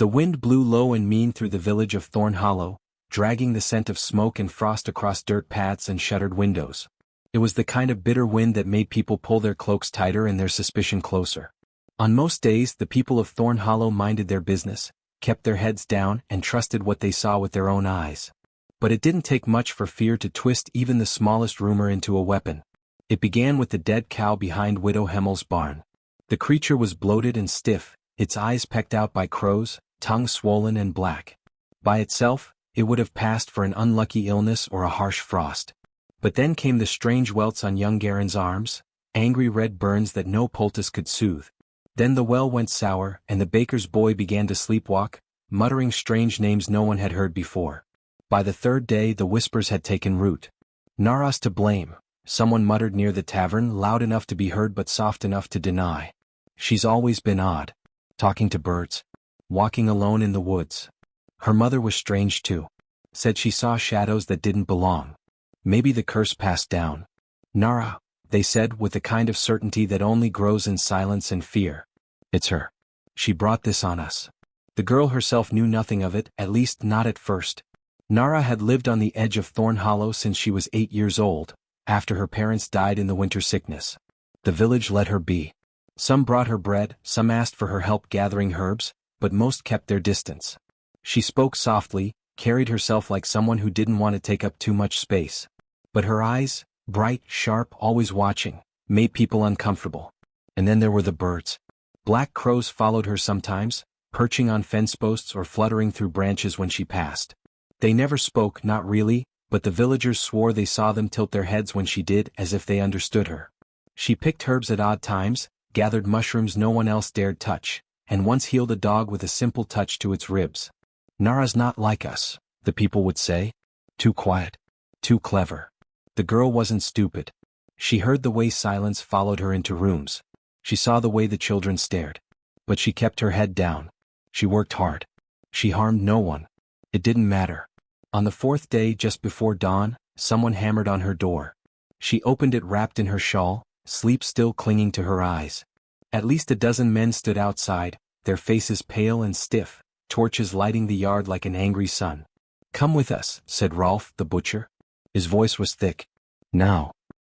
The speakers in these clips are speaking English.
The wind blew low and mean through the village of Thorn Hollow, dragging the scent of smoke and frost across dirt paths and shuttered windows. It was the kind of bitter wind that made people pull their cloaks tighter and their suspicion closer. On most days, the people of Thorn Hollow minded their business, kept their heads down, and trusted what they saw with their own eyes. But it didn't take much for fear to twist even the smallest rumor into a weapon. It began with the dead cow behind Widow Hemmel's barn. The creature was bloated and stiff, its eyes pecked out by crows, tongue swollen and black. By itself, it would have passed for an unlucky illness or a harsh frost. But then came the strange welts on young Garen's arms, angry red burns that no poultice could soothe. Then the well went sour, and the baker's boy began to sleepwalk, muttering strange names no one had heard before. By the third day the whispers had taken root. "Nara's to blame," someone muttered near the tavern, loud enough to be heard but soft enough to deny. "She's always been odd. Talking to birds. Walking alone in the woods. Her mother was strange too. Said she saw shadows that didn't belong. Maybe the curse passed down. Nara," they said with the kind of certainty that only grows in silence and fear. "It's her. She brought this on us." The girl herself knew nothing of it, at least not at first. Nara had lived on the edge of Thorn Hollow since she was 8 years old, after her parents died in the winter sickness. The village let her be. Some brought her bread, some asked for her help gathering herbs, but most kept their distance. She spoke softly, carried herself like someone who didn't want to take up too much space. But her eyes, bright, sharp, always watching, made people uncomfortable. And then there were the birds. Black crows followed her sometimes, perching on fence posts or fluttering through branches when she passed. They never spoke, not really, but the villagers swore they saw them tilt their heads when she did, as if they understood her. She picked herbs at odd times, gathered mushrooms no one else dared touch, and once healed a dog with a simple touch to its ribs. "Nara's not like us," the people would say. "Too quiet. Too clever." The girl wasn't stupid. She heard the way silence followed her into rooms. She saw the way the children stared. But she kept her head down. She worked hard. She harmed no one. It didn't matter. On the 4th day, just before dawn, someone hammered on her door. She opened it wrapped in her shawl, sleep still clinging to her eyes. At least a dozen men stood outside, their faces pale and stiff, torches lighting the yard like an angry sun. "Come with us," said Rolf, the butcher. His voice was thick. "Now.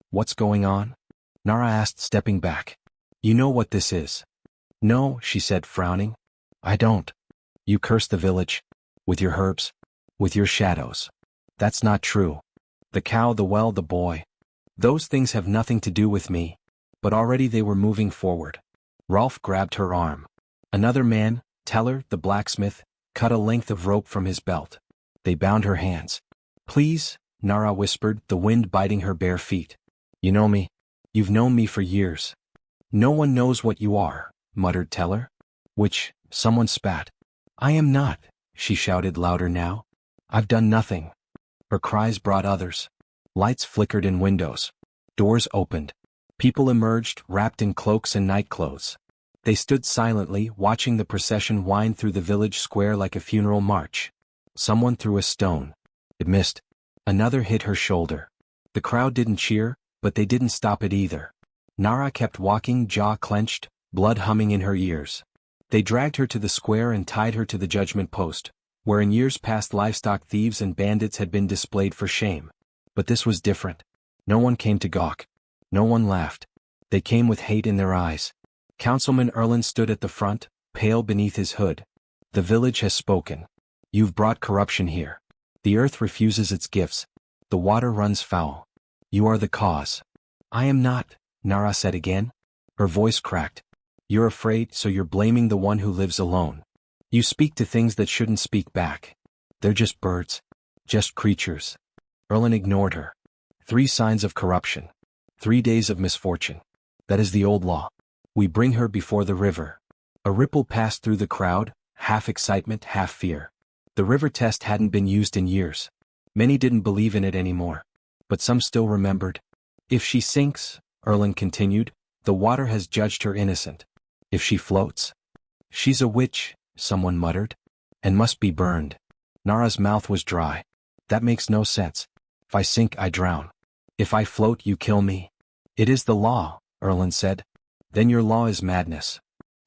What's going on?" Nara asked, stepping back. "You know what this is?" "No," she said, frowning. "I don't." "You curse the village. With your herbs. With your shadows." "That's not true. The cow, the well, the boy. Those things have nothing to do with me." But already they were moving forward. Rolf grabbed her arm. Another man, Teller, the blacksmith, cut a length of rope from his belt. They bound her hands. "Please," Nara whispered, the wind biting her bare feet. "You know me. You've known me for years." "No one knows what you are," muttered Teller. Which, someone spat. "I am not," she shouted louder now. "I've done nothing." Her cries brought others. Lights flickered in windows. Doors opened. People emerged, wrapped in cloaks and nightclothes. They stood silently, watching the procession wind through the village square like a funeral march. Someone threw a stone. It missed. Another hit her shoulder. The crowd didn't cheer, but they didn't stop it either. Nara kept walking, jaw clenched, blood humming in her ears. They dragged her to the square and tied her to the judgment post, where in years past livestock thieves and bandits had been displayed for shame. But this was different. No one came to gawk. No one laughed. They came with hate in their eyes. Councilman Erland stood at the front, pale beneath his hood. "The village has spoken. You've brought corruption here. The earth refuses its gifts. The water runs foul. You are the cause." "I am not," Nara said again. Her voice cracked. "You're afraid, so you're blaming the one who lives alone. You speak to things that shouldn't speak back. They're just birds. Just creatures." Erland ignored her. 3 signs of corruption. 3 days of misfortune. That is the old law. We bring her before the river. A ripple passed through the crowd, half excitement, half fear. The river test hadn't been used in years. Many didn't believe in it anymore. But some still remembered. "If she sinks," Erland continued, "the water has judged her innocent. If she floats, she's a witch," someone muttered, "and must be burned." Nara's mouth was dry. "That makes no sense. If I sink, I drown. If I float, you kill me." "It is the law," Erland said. "Then your law is madness."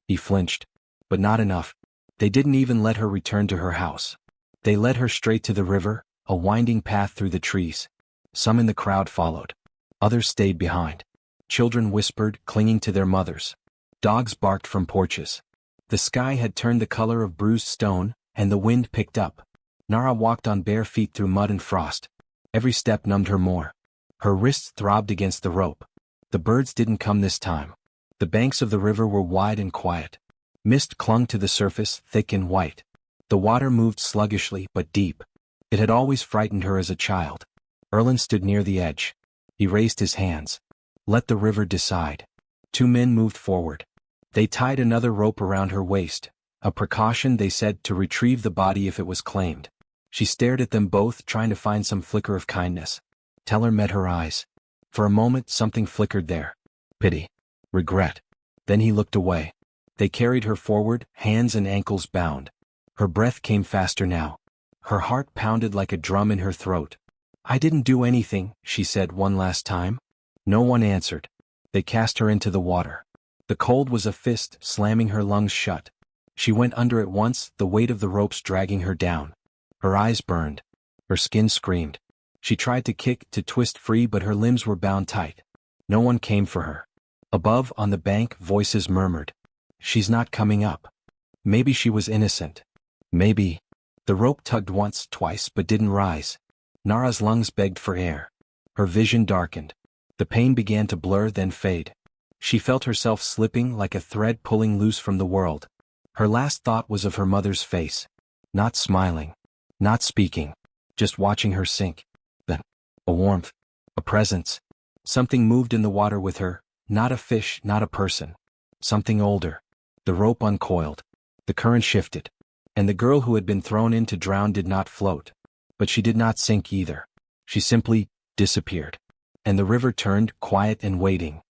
He flinched. "But not enough. They didn't even let her return to her house. They led her straight to the river, a winding path through the trees. Some in the crowd followed. Others stayed behind. Children whispered, clinging to their mothers. Dogs barked from porches. The sky had turned the color of bruised stone, and the wind picked up. Nara walked on bare feet through mud and frost. Every step numbed her more. Her wrists throbbed against the rope. The birds didn't come this time. The banks of the river were wide and quiet. Mist clung to the surface, thick and white. The water moved sluggishly but deep. It had always frightened her as a child. Erlen stood near the edge. He raised his hands. Let the river decide. Two men moved forward. They tied another rope around her waist, a precaution, they said, to retrieve the body if it was claimed. She stared at them both, trying to find some flicker of kindness. Teller met her eyes. For a moment something flickered there. Pity. Regret. Then he looked away. They carried her forward, hands and ankles bound. Her breath came faster now. Her heart pounded like a drum in her throat. I didn't do anything, she said one last time. No one answered. They cast her into the water. The cold was a fist, slamming her lungs shut. She went under at once, the weight of the ropes dragging her down. Her eyes burned. Her skin screamed. She tried to kick, to twist free, but her limbs were bound tight. No one came for her. Above, on the bank, voices murmured. She's not coming up. Maybe she was innocent. Maybe. The rope tugged once, twice, but didn't rise. Nara's lungs begged for air. Her vision darkened. The pain began to blur, then fade. She felt herself slipping like a thread pulling loose from the world. Her last thought was of her mother's face. Not smiling. Not speaking. Just watching her sink. Then, a warmth. A presence. Something moved in the water with her. Not a fish, not a person. Something older. The rope uncoiled. The current shifted. And the girl who had been thrown in to drown did not float. But she did not sink either. She simply disappeared. And the river turned, quiet and waiting.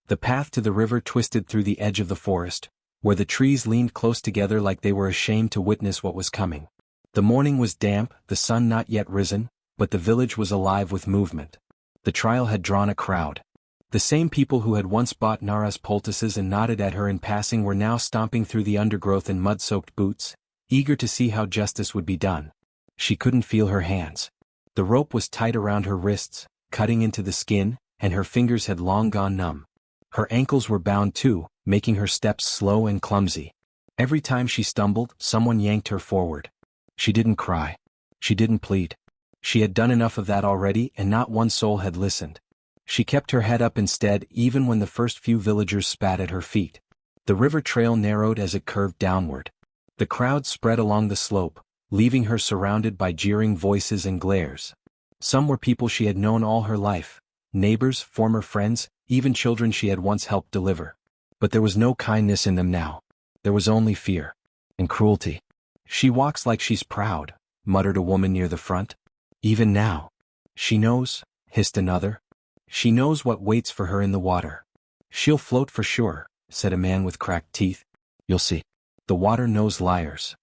The path to the river twisted through the edge of the forest, where the trees leaned close together like they were ashamed to witness what was coming. The morning was damp, the sun not yet risen, but the village was alive with movement. The trial had drawn a crowd. The same people who had once bought Nara's poultices and nodded at her in passing were now stomping through the undergrowth in mud-soaked boots, eager to see how justice would be done. She couldn't feel her hands. The rope was tight around her wrists, cutting into the skin, and her fingers had long gone numb. Her ankles were bound too, making her steps slow and clumsy. Every time she stumbled, someone yanked her forward. She didn't cry. She didn't plead. She had done enough of that already, and not one soul had listened. She kept her head up instead, even when the first few villagers spat at her feet. The river trail narrowed as it curved downward. The crowd spread along the slope, leaving her surrounded by jeering voices and glares. Some were people she had known all her life, neighbors, former friends, even children she had once helped deliver. But there was no kindness in them now. There was only fear. And cruelty. She walks like she's proud, muttered a woman near the front. Even now. She knows, hissed another. She knows what waits for her in the water. She'll float for sure, said a man with cracked teeth. You'll see. The water knows liars.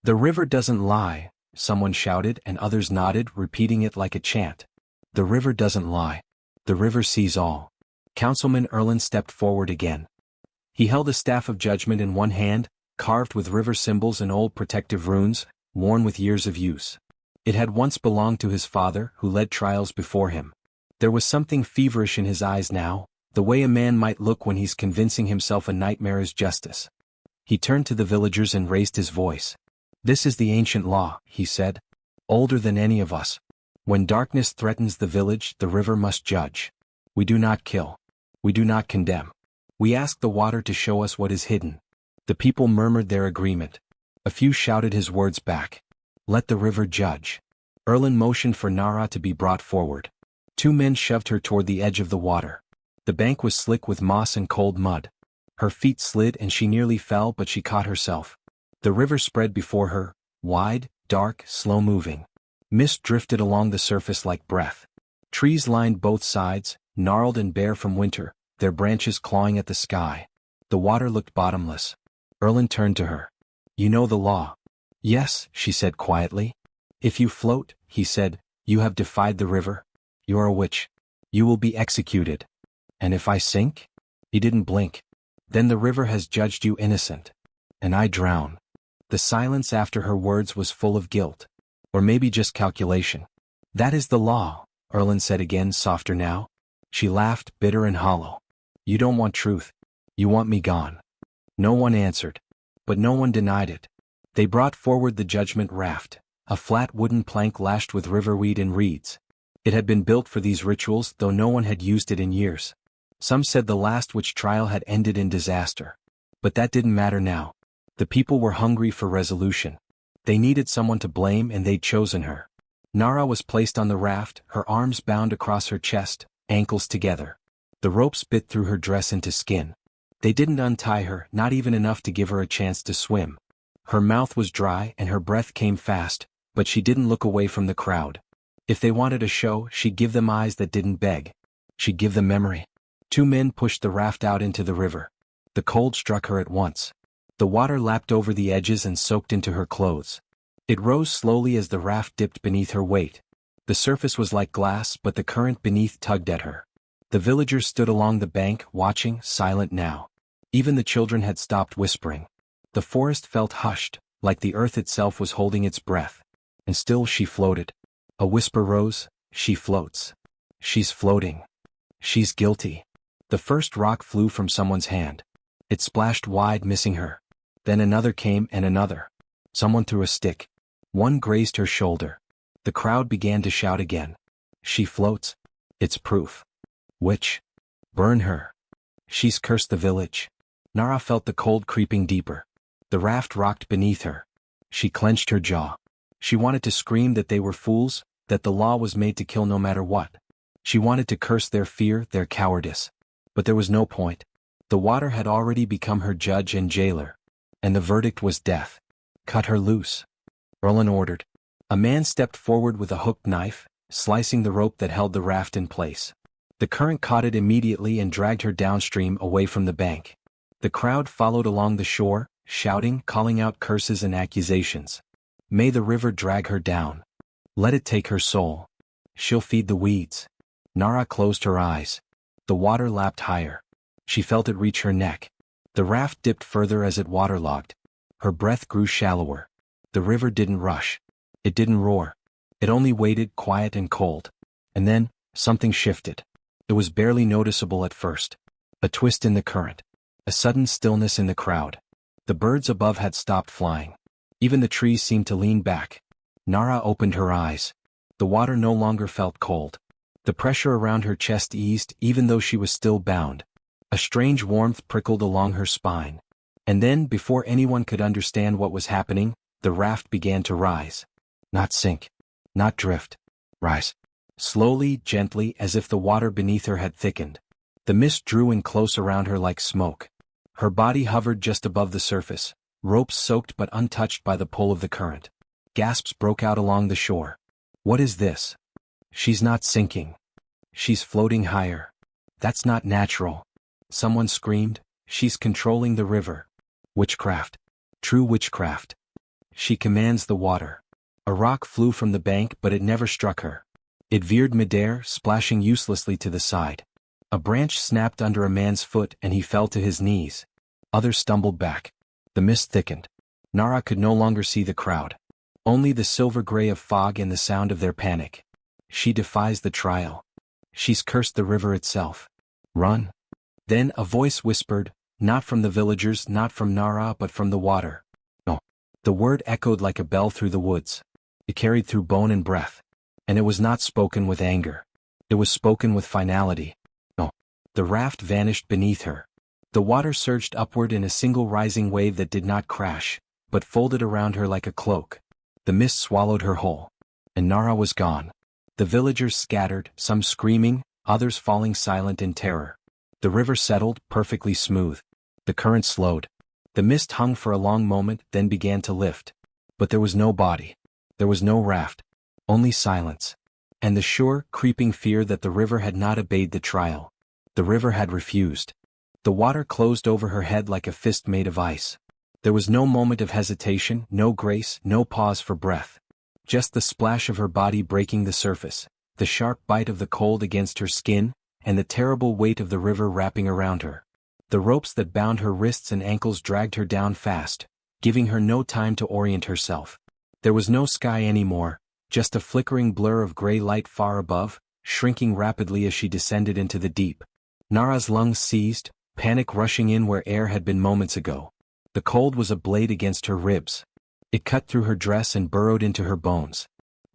The river doesn't lie, someone shouted, and others nodded, repeating it like a chant. The river doesn't lie. The river sees all. Councilman Erlen stepped forward again. He held a staff of judgment in one hand, carved with river symbols and old protective runes, worn with years of use. It had once belonged to his father, who led trials before him. There was something feverish in his eyes now, the way a man might look when he's convincing himself a nightmare is justice. He turned to the villagers and raised his voice. This is the ancient law, he said, older than any of us. When darkness threatens the village, the river must judge. We do not kill. We do not condemn. We ask the water to show us what is hidden. The people murmured their agreement. A few shouted his words back. Let the river judge. Erlen motioned for Nara to be brought forward. Two men shoved her toward the edge of the water. The bank was slick with moss and cold mud. Her feet slid and she nearly fell, but she caught herself. The river spread before her, wide, dark, slow-moving. Mist drifted along the surface like breath. Trees lined both sides, gnarled and bare from winter, their branches clawing at the sky. The water looked bottomless. Erlen turned to her. You know the law. Yes, she said quietly. If you float, he said, you have defied the river. You're a witch. You will be executed. And if I sink? He didn't blink. Then the river has judged you innocent. And I drown. The silence after her words was full of guilt. Or maybe just calculation. "That is the law," Erlin said again, softer now. She laughed, bitter and hollow. "You don't want truth. You want me gone." No one answered. But no one denied it. They brought forward the judgment raft, a flat wooden plank lashed with riverweed and reeds. It had been built for these rituals, though no one had used it in years. Some said the last witch trial had ended in disaster. But that didn't matter now. The people were hungry for resolution. They needed someone to blame, and they'd chosen her. Nara was placed on the raft, her arms bound across her chest, ankles together. The ropes bit through her dress into skin. They didn't untie her, not even enough to give her a chance to swim. Her mouth was dry and her breath came fast, but she didn't look away from the crowd. If they wanted a show, she'd give them eyes that didn't beg. She'd give them memory. 2 men pushed the raft out into the river. The cold struck her at once. The water lapped over the edges and soaked into her clothes. It rose slowly as the raft dipped beneath her weight. The surface was like glass, but the current beneath tugged at her. The villagers stood along the bank, watching, silent now. Even the children had stopped whispering. The forest felt hushed, like the earth itself was holding its breath. And still she floated. A whisper rose, "She floats. She's floating. She's guilty." The first rock flew from someone's hand. It splashed wide, missing her. Then another came and another. Someone threw a stick. One grazed her shoulder. The crowd began to shout again. "She floats. It's proof. Witch. Burn her. She's cursed the village." Nara felt the cold creeping deeper. The raft rocked beneath her. She clenched her jaw. She wanted to scream that they were fools, that the law was made to kill no matter what. She wanted to curse their fear, their cowardice. But there was no point. The water had already become her judge and jailer. And the verdict was death. "Cut her loose," Erlin ordered. A man stepped forward with a hooked knife, slicing the rope that held the raft in place. The current caught it immediately and dragged her downstream away from the bank. The crowd followed along the shore, shouting, calling out curses and accusations. "May the river drag her down. Let it take her soul. She'll feed the weeds." Nara closed her eyes. The water lapped higher. She felt it reach her neck. The raft dipped further as it waterlogged. Her breath grew shallower. The river didn't rush. It didn't roar. It only waited, quiet and cold. And then, something shifted. It was barely noticeable at first. A twist in the current. A sudden stillness in the crowd. The birds above had stopped flying. Even the trees seemed to lean back. Nara opened her eyes. The water no longer felt cold. The pressure around her chest eased, even though she was still bound. A strange warmth prickled along her spine. And then, before anyone could understand what was happening, the raft began to rise. Not sink. Not drift. Rise. Slowly, gently, as if the water beneath her had thickened. The mist drew in close around her like smoke. Her body hovered just above the surface, ropes soaked but untouched by the pull of the current. Gasps broke out along the shore. "What is this? She's not sinking. She's floating higher. That's not natural." Someone screamed, "She's controlling the river. Witchcraft. True witchcraft. She commands the water." A rock flew from the bank, but it never struck her. It veered midair, splashing uselessly to the side. A branch snapped under a man's foot and he fell to his knees. Others stumbled back. The mist thickened. Nara could no longer see the crowd. Only the silver gray of fog and the sound of their panic. She defies the trial. She's cursed the river itself. Run. Then a voice whispered, not from the villagers, not from Nara, but from the water. No. The word echoed like a bell through the woods. It carried through bone and breath. And it was not spoken with anger. It was spoken with finality. No. The raft vanished beneath her. The water surged upward in a single rising wave that did not crash, but folded around her like a cloak. The mist swallowed her whole. And Nara was gone. The villagers scattered, some screaming, others falling silent in terror. The river settled, perfectly smooth. The current slowed. The mist hung for a long moment, then began to lift. But there was no body. There was no raft. Only silence. And the sure, creeping fear that the river had not obeyed the trial. The river had refused. The water closed over her head like a fist made of ice. There was no moment of hesitation, no grace, no pause for breath. Just the splash of her body breaking the surface, the sharp bite of the cold against her skin, and the terrible weight of the river wrapping around her. The ropes that bound her wrists and ankles dragged her down fast, giving her no time to orient herself. There was no sky anymore, just a flickering blur of gray light far above, shrinking rapidly as she descended into the deep. Nara's lungs seized, panic rushing in where air had been moments ago. The cold was a blade against her ribs. It cut through her dress and burrowed into her bones.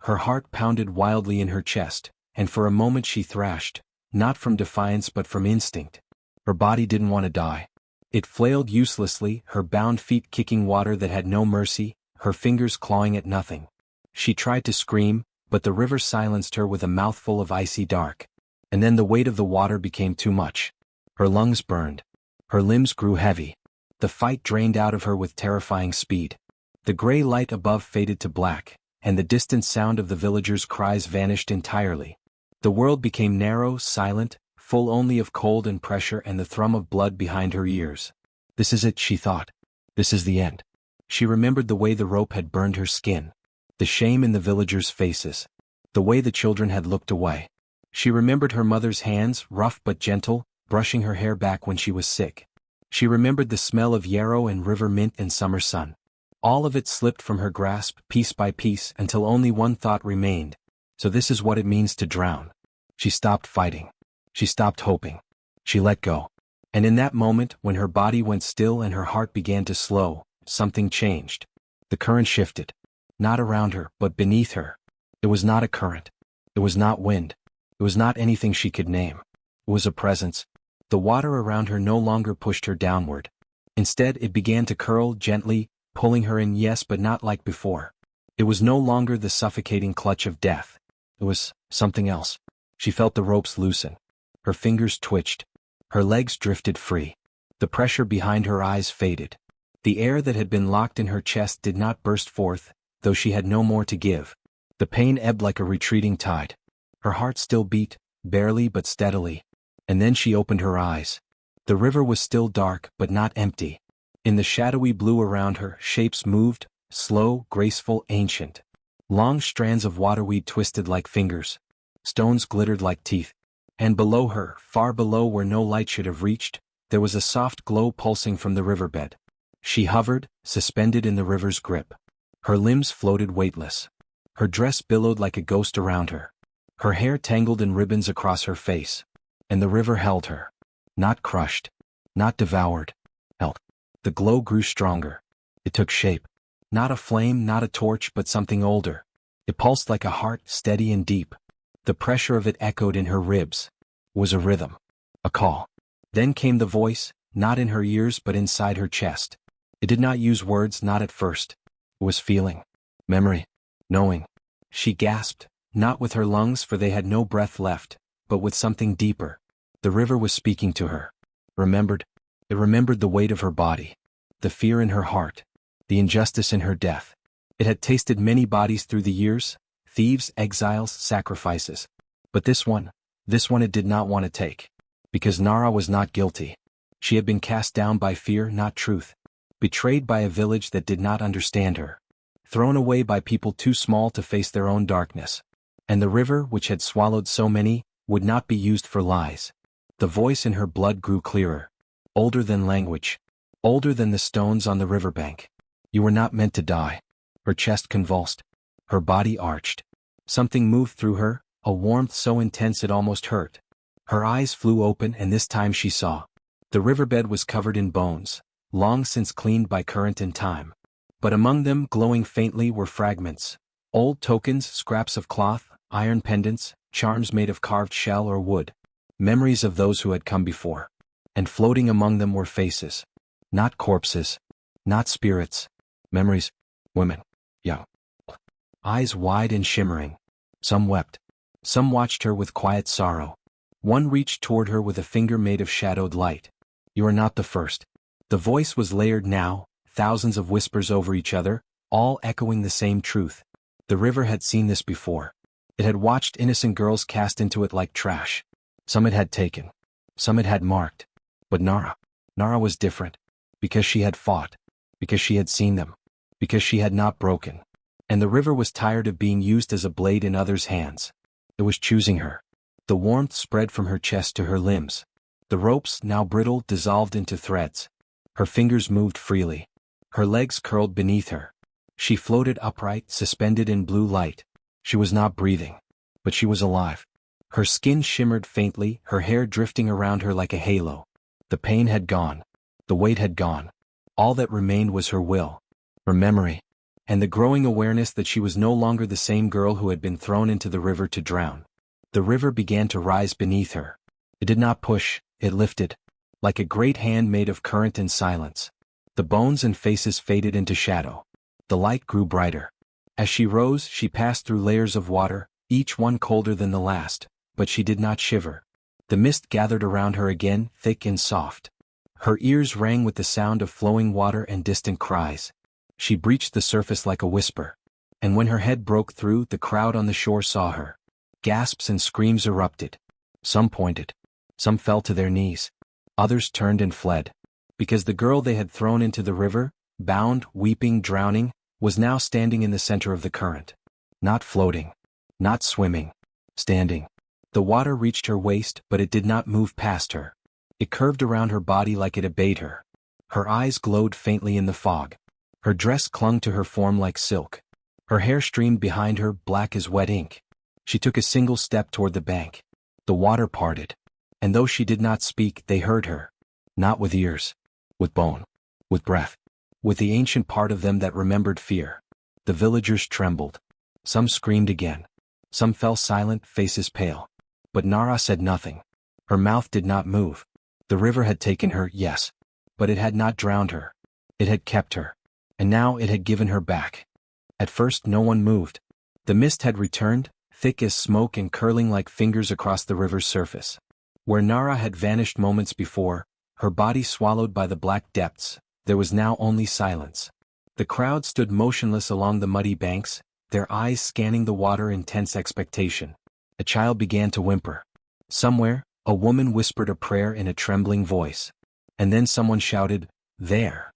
Her heart pounded wildly in her chest, and for a moment she thrashed, not from defiance but from instinct. Her body didn't want to die. It flailed uselessly, her bound feet kicking water that had no mercy, her fingers clawing at nothing. She tried to scream, but the river silenced her with a mouthful of icy dark. And then the weight of the water became too much. Her lungs burned. Her limbs grew heavy. The fight drained out of her with terrifying speed. The gray light above faded to black, and the distant sound of the villagers' cries vanished entirely. The world became narrow, silent, full only of cold and pressure and the thrum of blood behind her ears. This is it, she thought. This is the end. She remembered the way the rope had burned her skin. The shame in the villagers' faces. The way the children had looked away. She remembered her mother's hands, rough but gentle, brushing her hair back when she was sick. She remembered the smell of yarrow and river mint and summer sun. All of it slipped from her grasp, piece by piece, until only one thought remained. So this is what it means to drown. She stopped fighting. She stopped hoping. She let go. And in that moment, when her body went still and her heart began to slow, something changed. The current shifted. Not around her, but beneath her. It was not a current. It was not wind. It was not anything she could name. It was a presence. The water around her no longer pushed her downward. Instead, it began to curl gently, pulling her in, yes, but not like before. It was no longer the suffocating clutch of death. It was something else. She felt the ropes loosen. Her fingers twitched. Her legs drifted free. The pressure behind her eyes faded. The air that had been locked in her chest did not burst forth, though she had no more to give. The pain ebbed like a retreating tide. Her heart still beat, barely but steadily. And then she opened her eyes. The river was still dark, but not empty. In the shadowy blue around her, shapes moved, slow, graceful, ancient. Long strands of waterweed twisted like fingers. Stones glittered like teeth. And below her, far below where no light should have reached, there was a soft glow pulsing from the riverbed. She hovered, suspended in the river's grip. Her limbs floated weightless. Her dress billowed like a ghost around her. Her hair tangled in ribbons across her face. And the river held her. Not crushed. Not devoured. Held. The glow grew stronger. It took shape. Not a flame, not a torch, but something older. It pulsed like a heart, steady and deep. The pressure of it echoed in her ribs. It was a rhythm. A call. Then came the voice, not in her ears but inside her chest. It did not use words, not at first. It was feeling. Memory. Knowing. She gasped, not with her lungs for they had no breath left, but with something deeper. The river was speaking to her. Remembered. It remembered the weight of her body. The fear in her heart. The injustice in her death. It had tasted many bodies through the years, thieves, exiles, sacrifices. But this one it did not want to take. Because Nara was not guilty. She had been cast down by fear, not truth. Betrayed by a village that did not understand her. Thrown away by people too small to face their own darkness. And the river, which had swallowed so many, would not be used for lies. The voice in her blood grew clearer. Older than language. Older than the stones on the riverbank. You were not meant to die. Her chest convulsed. Her body arched. Something moved through her, a warmth so intense it almost hurt. Her eyes flew open and this time she saw. The riverbed was covered in bones, long since cleaned by current and time. But among them, glowing faintly, were fragments. Old tokens, scraps of cloth, iron pendants, charms made of carved shell or wood. Memories of those who had come before. And floating among them were faces. Not corpses. Not spirits. Memories. Women. Young. Eyes wide and shimmering. Some wept. Some watched her with quiet sorrow. One reached toward her with a finger made of shadowed light. You are not the first. The voice was layered now, thousands of whispers over each other, all echoing the same truth. The river had seen this before. It had watched innocent girls cast into it like trash. Some it had taken. Some it had marked. But Nara was different. Because she had fought. Because she had seen them. Because she had not broken. And the river was tired of being used as a blade in others' hands. It was choosing her. The warmth spread from her chest to her limbs. The ropes, now brittle, dissolved into threads. Her fingers moved freely. Her legs curled beneath her. She floated upright, suspended in blue light. She was not breathing, but she was alive. Her skin shimmered faintly, her hair drifting around her like a halo. The pain had gone. The weight had gone. All that remained was her will, her memory, and the growing awareness that she was no longer the same girl who had been thrown into the river to drown. The river began to rise beneath her. It did not push, it lifted, like a great hand made of current and silence. The bones and faces faded into shadow. The light grew brighter. As she rose, she passed through layers of water, each one colder than the last, but she did not shiver. The mist gathered around her again, thick and soft. Her ears rang with the sound of flowing water and distant cries. She breached the surface like a whisper. And when her head broke through, the crowd on the shore saw her. Gasps and screams erupted. Some pointed. Some fell to their knees. Others turned and fled. Because the girl they had thrown into the river, bound, weeping, drowning, was now standing in the center of the current. Not floating. Not swimming. Standing. The water reached her waist, but it did not move past her. It curved around her body like it obeyed her. Her eyes glowed faintly in the fog. Her dress clung to her form like silk. Her hair streamed behind her, black as wet ink. She took a single step toward the bank. The water parted. And though she did not speak, they heard her. Not with ears. With bone. With breath. With the ancient part of them that remembered fear. The villagers trembled. Some screamed again. Some fell silent, faces pale. But Nara said nothing. Her mouth did not move. The river had taken her, yes. But it had not drowned her. It had kept her. And now it had given her back. At first no one moved. The mist had returned, thick as smoke and curling like fingers across the river's surface. Where Nara had vanished moments before, her body swallowed by the black depths, there was now only silence. The crowd stood motionless along the muddy banks, their eyes scanning the water in tense expectation. A child began to whimper. Somewhere, a woman whispered a prayer in a trembling voice. And then someone shouted, "There!"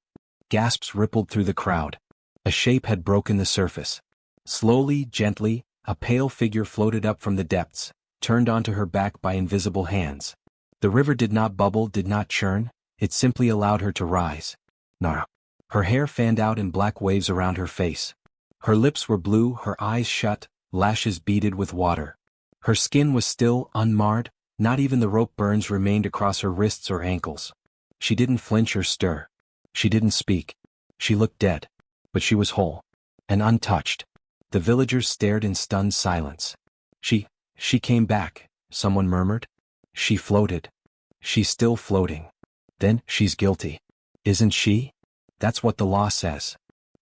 Gasps rippled through the crowd. A shape had broken the surface. Slowly, gently, a pale figure floated up from the depths, turned onto her back by invisible hands. The river did not bubble, did not churn, it simply allowed her to rise. Nara. Her hair fanned out in black waves around her face. Her lips were blue, her eyes shut, lashes beaded with water. Her skin was still, unmarred, not even the rope burns remained across her wrists or ankles. She didn't flinch or stir. She didn't speak. She looked dead. But she was whole. And untouched. The villagers stared in stunned silence. She came back, someone murmured. She floated. She's still floating. Then, she's guilty. Isn't she? That's what the law says.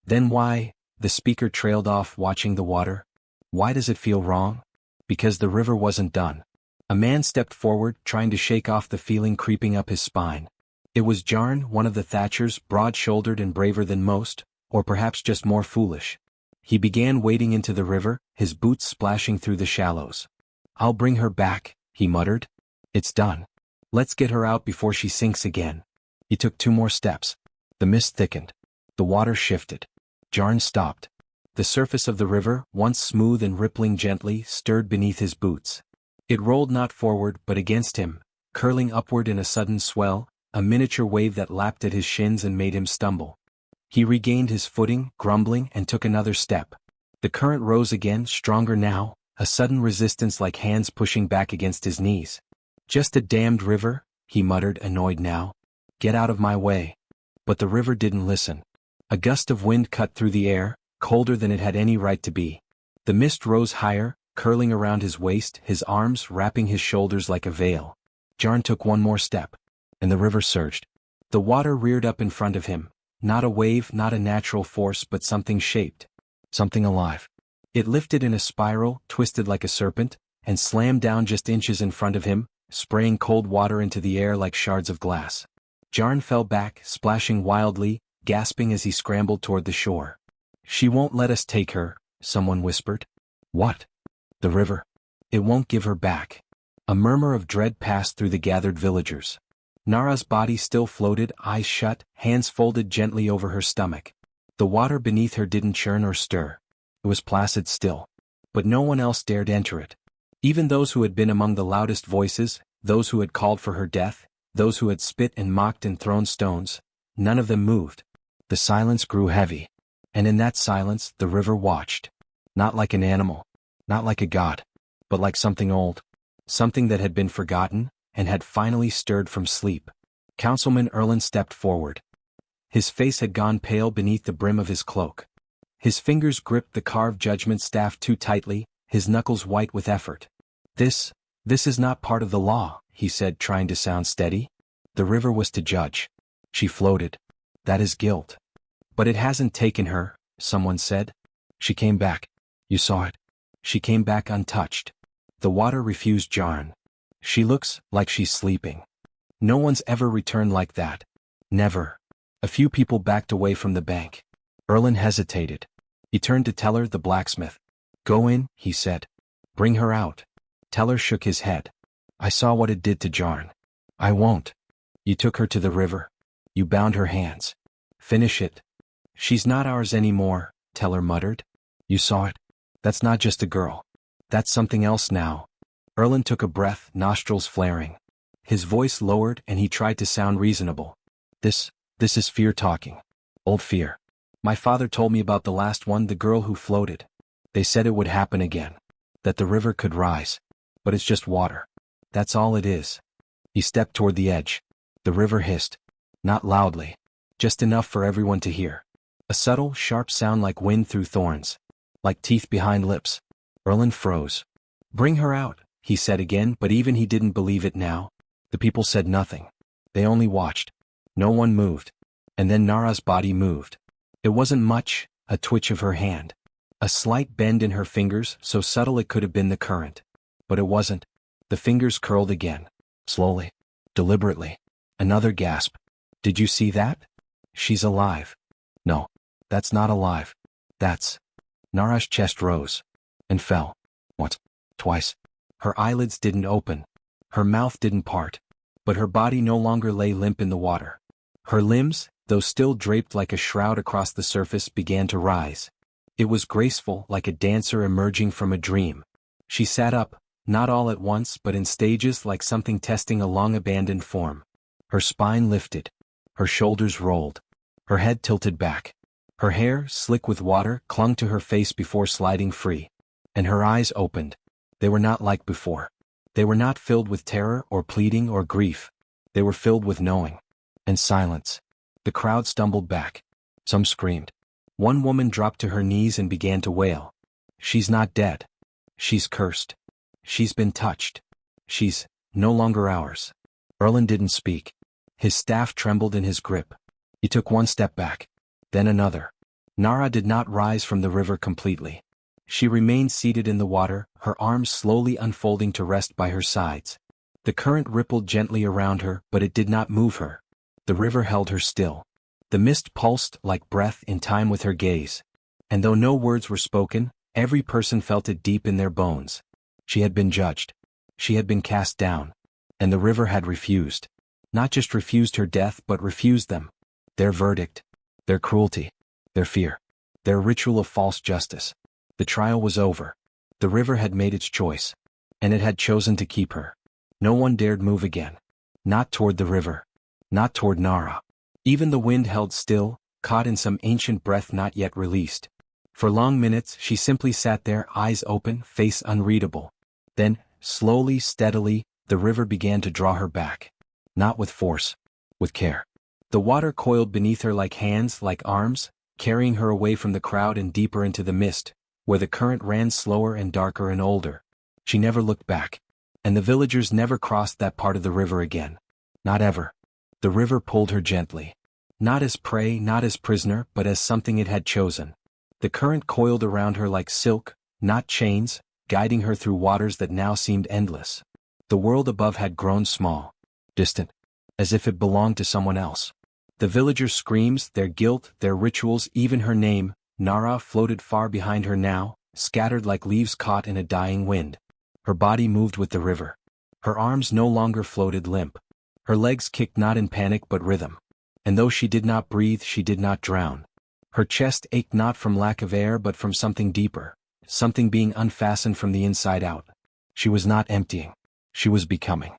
Then why? The speaker trailed off, watching the water. Why does it feel wrong? Because the river wasn't done. A man stepped forward, trying to shake off the feeling creeping up his spine. It was Jarn, one of the thatchers, broad-shouldered and braver than most, or perhaps just more foolish. He began wading into the river, his boots splashing through the shallows. "I'll bring her back," he muttered. "It's done. Let's get her out before she sinks again." He took 2 more steps. The mist thickened. The water shifted. Jarn stopped. The surface of the river, once smooth and rippling gently, stirred beneath his boots. It rolled not forward but against him, curling upward in a sudden swell, a miniature wave that lapped at his shins and made him stumble. He regained his footing, grumbling, and took another step. The current rose again, stronger now, a sudden resistance like hands pushing back against his knees. "Just a damned river," he muttered, annoyed now. "Get out of my way." But the river didn't listen. A gust of wind cut through the air, colder than it had any right to be. The mist rose higher, curling around his waist, his arms wrapping his shoulders like a veil. Jarn took 1 more step. And the river surged. The water reared up in front of him, not a wave, not a natural force, but something shaped. Something alive. It lifted in a spiral, twisted like a serpent, and slammed down just inches in front of him, spraying cold water into the air like shards of glass. Jarn fell back, splashing wildly, gasping as he scrambled toward the shore. "She won't let us take her," someone whispered. "What?" "The river. It won't give her back." A murmur of dread passed through the gathered villagers. Nara's body still floated, eyes shut, hands folded gently over her stomach. The water beneath her didn't churn or stir. It was placid still. But no one else dared enter it. Even those who had been among the loudest voices, those who had called for her death, those who had spit and mocked and thrown stones, none of them moved. The silence grew heavy. And in that silence, the river watched. Not like an animal, not like a god, but like something old. Something that had been forgotten, and had finally stirred from sleep. Councilman Erlin stepped forward. His face had gone pale beneath the brim of his cloak. His fingers gripped the carved judgment staff too tightly, his knuckles white with effort. This is not part of the law, he said, trying to sound steady. The river was to judge. She floated. That is guilt. But it hasn't taken her, someone said. She came back. You saw it. She came back untouched. The water refused Jarn. She looks like she's sleeping. No one's ever returned like that. Never. A few people backed away from the bank. Erlin hesitated. He turned to Teller the blacksmith. Go in, he said. Bring her out. Teller shook his head. I saw what it did to Jarn. I won't. You took her to the river. You bound her hands. Finish it. She's not ours anymore, Teller muttered. You saw it. That's not just a girl. That's something else now. Erlin took a breath, nostrils flaring. His voice lowered and he tried to sound reasonable. This is fear talking. Old fear. My father told me about the last one, the girl who floated. They said it would happen again. That the river could rise. But it's just water. That's all it is. He stepped toward the edge. The river hissed. Not loudly. Just enough for everyone to hear. A subtle, sharp sound like wind through thorns. Like teeth behind lips. Erlin froze. Bring her out, he said again, but even he didn't believe it now. The people said nothing. They only watched. No one moved. And then Nara's body moved. It wasn't much, a twitch of her hand. A slight bend in her fingers, so subtle it could have been the current. But it wasn't. The fingers curled again. Slowly. Deliberately. Another gasp. Did you see that? She's alive. No. That's not alive. That's... Nara's chest rose. And fell. Once. Twice. Her eyelids didn't open. Her mouth didn't part. But her body no longer lay limp in the water. Her limbs, though still draped like a shroud across the surface, began to rise. It was graceful, like a dancer emerging from a dream. She sat up, not all at once but in stages, like something testing a long-abandoned form. Her spine lifted. Her shoulders rolled. Her head tilted back. Her hair, slick with water, clung to her face before sliding free. And her eyes opened. They were not like before. They were not filled with terror or pleading or grief. They were filled with knowing. And silence. The crowd stumbled back. Some screamed. One woman dropped to her knees and began to wail. She's not dead. She's cursed. She's been touched. She's no longer ours. Erlin didn't speak. His staff trembled in his grip. He took one step back. Then another. Nara did not rise from the river completely. She remained seated in the water, her arms slowly unfolding to rest by her sides. The current rippled gently around her, but it did not move her. The river held her still. The mist pulsed like breath in time with her gaze. And though no words were spoken, every person felt it deep in their bones. She had been judged. She had been cast down. And the river had refused. Not just refused her death, but refused them. Their verdict. Their cruelty. Their fear. Their ritual of false justice. The trial was over. The river had made its choice. And it had chosen to keep her. No one dared move again. Not toward the river. Not toward Nara. Even the wind held still, caught in some ancient breath not yet released. For long minutes she simply sat there, eyes open, face unreadable. Then, slowly, steadily, the river began to draw her back. Not with force. With care. The water coiled beneath her like hands, like arms, carrying her away from the crowd and deeper into the mist, where the current ran slower and darker and older. She never looked back. And the villagers never crossed that part of the river again. Not ever. The river pulled her gently. Not as prey, not as prisoner, but as something it had chosen. The current coiled around her like silk, not chains, guiding her through waters that now seemed endless. The world above had grown small, distant, as if it belonged to someone else. The villagers' screams, their guilt, their rituals, even her name, Nara, floated far behind her now, scattered like leaves caught in a dying wind. Her body moved with the river. Her arms no longer floated limp. Her legs kicked not in panic but rhythm. And though she did not breathe, she did not drown. Her chest ached not from lack of air but from something deeper, something being unfastened from the inside out. She was not emptying. She was becoming.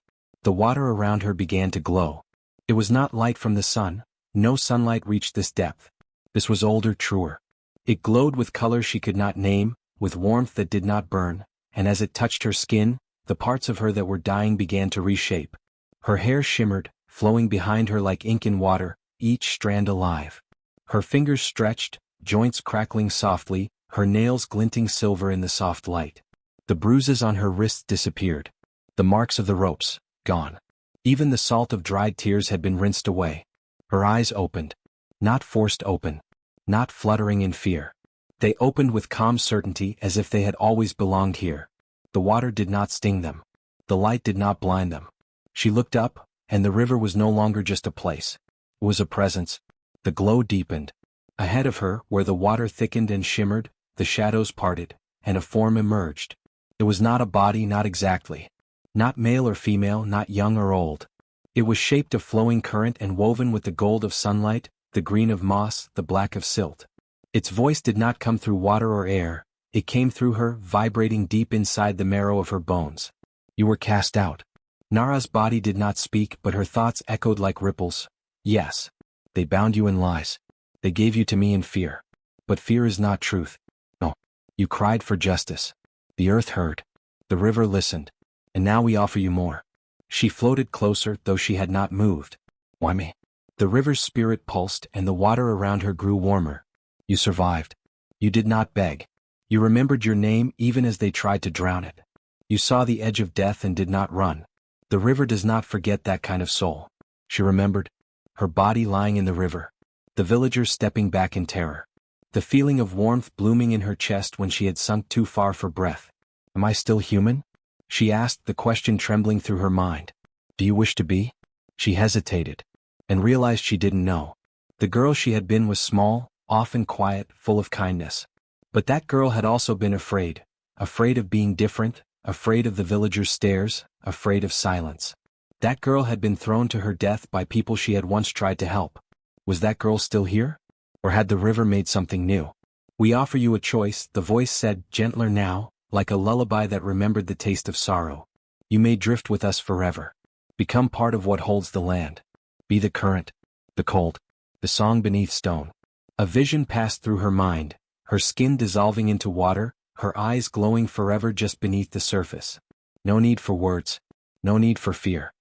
The water around her began to glow. It was not light from the sun. No sunlight reached this depth. This was older, truer. It glowed with color she could not name, with warmth that did not burn, and as it touched her skin, the parts of her that were dying began to reshape. Her hair shimmered, flowing behind her like ink in water, each strand alive. Her fingers stretched, joints crackling softly, her nails glinting silver in the soft light. The bruises on her wrists disappeared. The marks of the ropes, gone. Even the salt of dried tears had been rinsed away. Her eyes opened. Not forced open. Not fluttering in fear. They opened with calm certainty as if they had always belonged here. The water did not sting them. The light did not blind them. She looked up, and the river was no longer just a place. It was a presence. The glow deepened. Ahead of her, where the water thickened and shimmered, the shadows parted, and a form emerged. It was not a body, not exactly. Not male or female, not young or old. It was shaped of flowing current and woven with the gold of sunlight, the green of moss, the black of silt. Its voice did not come through water or air, it came through her, vibrating deep inside the marrow of her bones. You were cast out. Nara's body did not speak, but her thoughts echoed like ripples. Yes. They bound you in lies. They gave you to me in fear. But fear is not truth. No. You cried for justice. The earth heard. The river listened. And now we offer you more. She floated closer, though she had not moved. Why me? The river's spirit pulsed, and the water around her grew warmer. You survived. You did not beg. You remembered your name even as they tried to drown it. You saw the edge of death and did not run. The river does not forget that kind of soul. She remembered. Her body lying in the river. The villagers stepping back in terror. The feeling of warmth blooming in her chest when she had sunk too far for breath. Am I still human? She asked, the question trembling through her mind. Do you wish to be? She hesitated. And realized she didn't know. The girl she had been was small, often quiet, full of kindness. But that girl had also been afraid. Afraid of being different, afraid of the villagers' stares, afraid of silence. That girl had been thrown to her death by people she had once tried to help. Was that girl still here? Or had the river made something new? We offer you a choice, the voice said, gentler now, like a lullaby that remembered the taste of sorrow. You may drift with us forever. Become part of what holds the land. Be the current, the cold, the song beneath stone. A vision passed through her mind, her skin dissolving into water, her eyes glowing forever just beneath the surface. No need for words. No need for fear.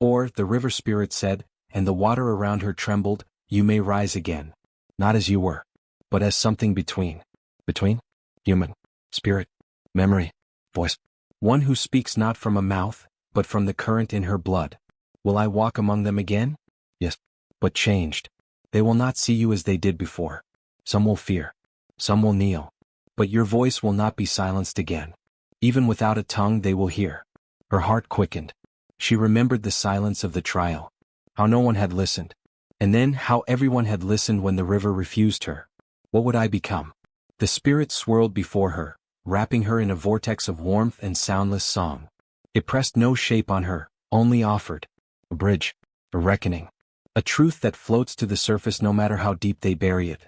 Or, the river spirit said, and the water around her trembled, you may rise again. Not as you were, but as something between. Between? Human. Spirit. Memory. Voice. One who speaks not from a mouth, but from the current in her blood. Will I walk among them again? Yes. But changed. They will not see you as they did before. Some will fear. Some will kneel. But your voice will not be silenced again. Even without a tongue they will hear. Her heart quickened. She remembered the silence of the trial. How no one had listened. And then how everyone had listened when the river refused her. What would I become? The spirit swirled before her, wrapping her in a vortex of warmth and soundless song. It pressed no shape on her, only offered. A bridge. A reckoning. A truth that floats to the surface no matter how deep they bury it.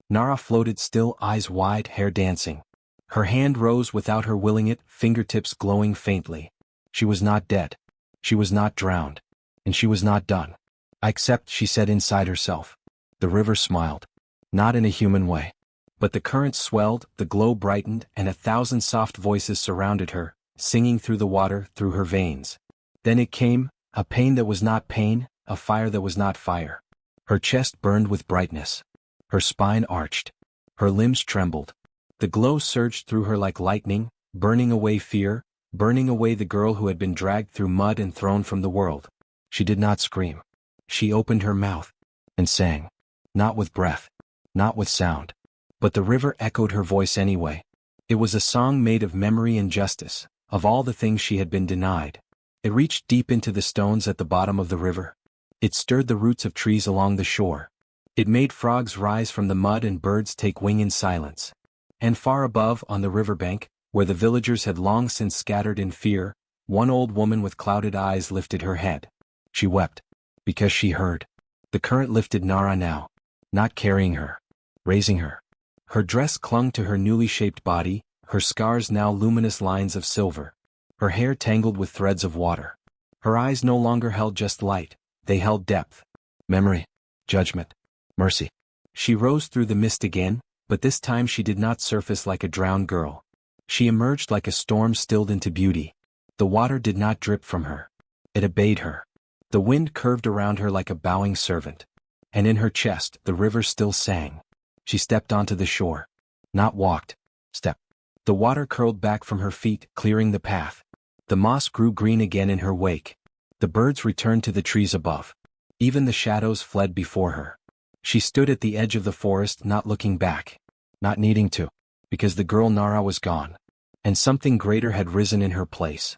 Nara floated still, eyes wide, hair dancing. Her hand rose without her willing it, fingertips glowing faintly. She was not dead. She was not drowned. And she was not done. I accept, she said inside herself. The river smiled. Not in a human way. But the current swelled, the glow brightened, and 1,000 soft voices surrounded her, singing through the water, through her veins. Then it came, a pain that was not pain, a fire that was not fire. Her chest burned with brightness. Her spine arched. Her limbs trembled. The glow surged through her like lightning, burning away fear, burning away the girl who had been dragged through mud and thrown from the world. She did not scream. She opened her mouth and sang. Not with breath. Not with sound. But the river echoed her voice anyway. It was a song made of memory and justice, of all the things she had been denied. It reached deep into the stones at the bottom of the river. It stirred the roots of trees along the shore. It made frogs rise from the mud and birds take wing in silence. And far above, on the riverbank, where the villagers had long since scattered in fear, one old woman with clouded eyes lifted her head. She wept. Because she heard. The current lifted Nara now. Not carrying her. Raising her. Her dress clung to her newly shaped body, her scars now luminous lines of silver. Her hair tangled with threads of water. Her eyes no longer held just light, they held depth. Memory. Judgment. Mercy. She rose through the mist again, but this time she did not surface like a drowned girl. She emerged like a storm stilled into beauty. The water did not drip from her. It obeyed her. The wind curved around her like a bowing servant. And in her chest, the river still sang. She stepped onto the shore. Not walked. Stepped. The water curled back from her feet, clearing the path. The moss grew green again in her wake. The birds returned to the trees above. Even the shadows fled before her. She stood at the edge of the forest, not looking back. Not needing to. Because the girl Nara was gone. And something greater had risen in her place.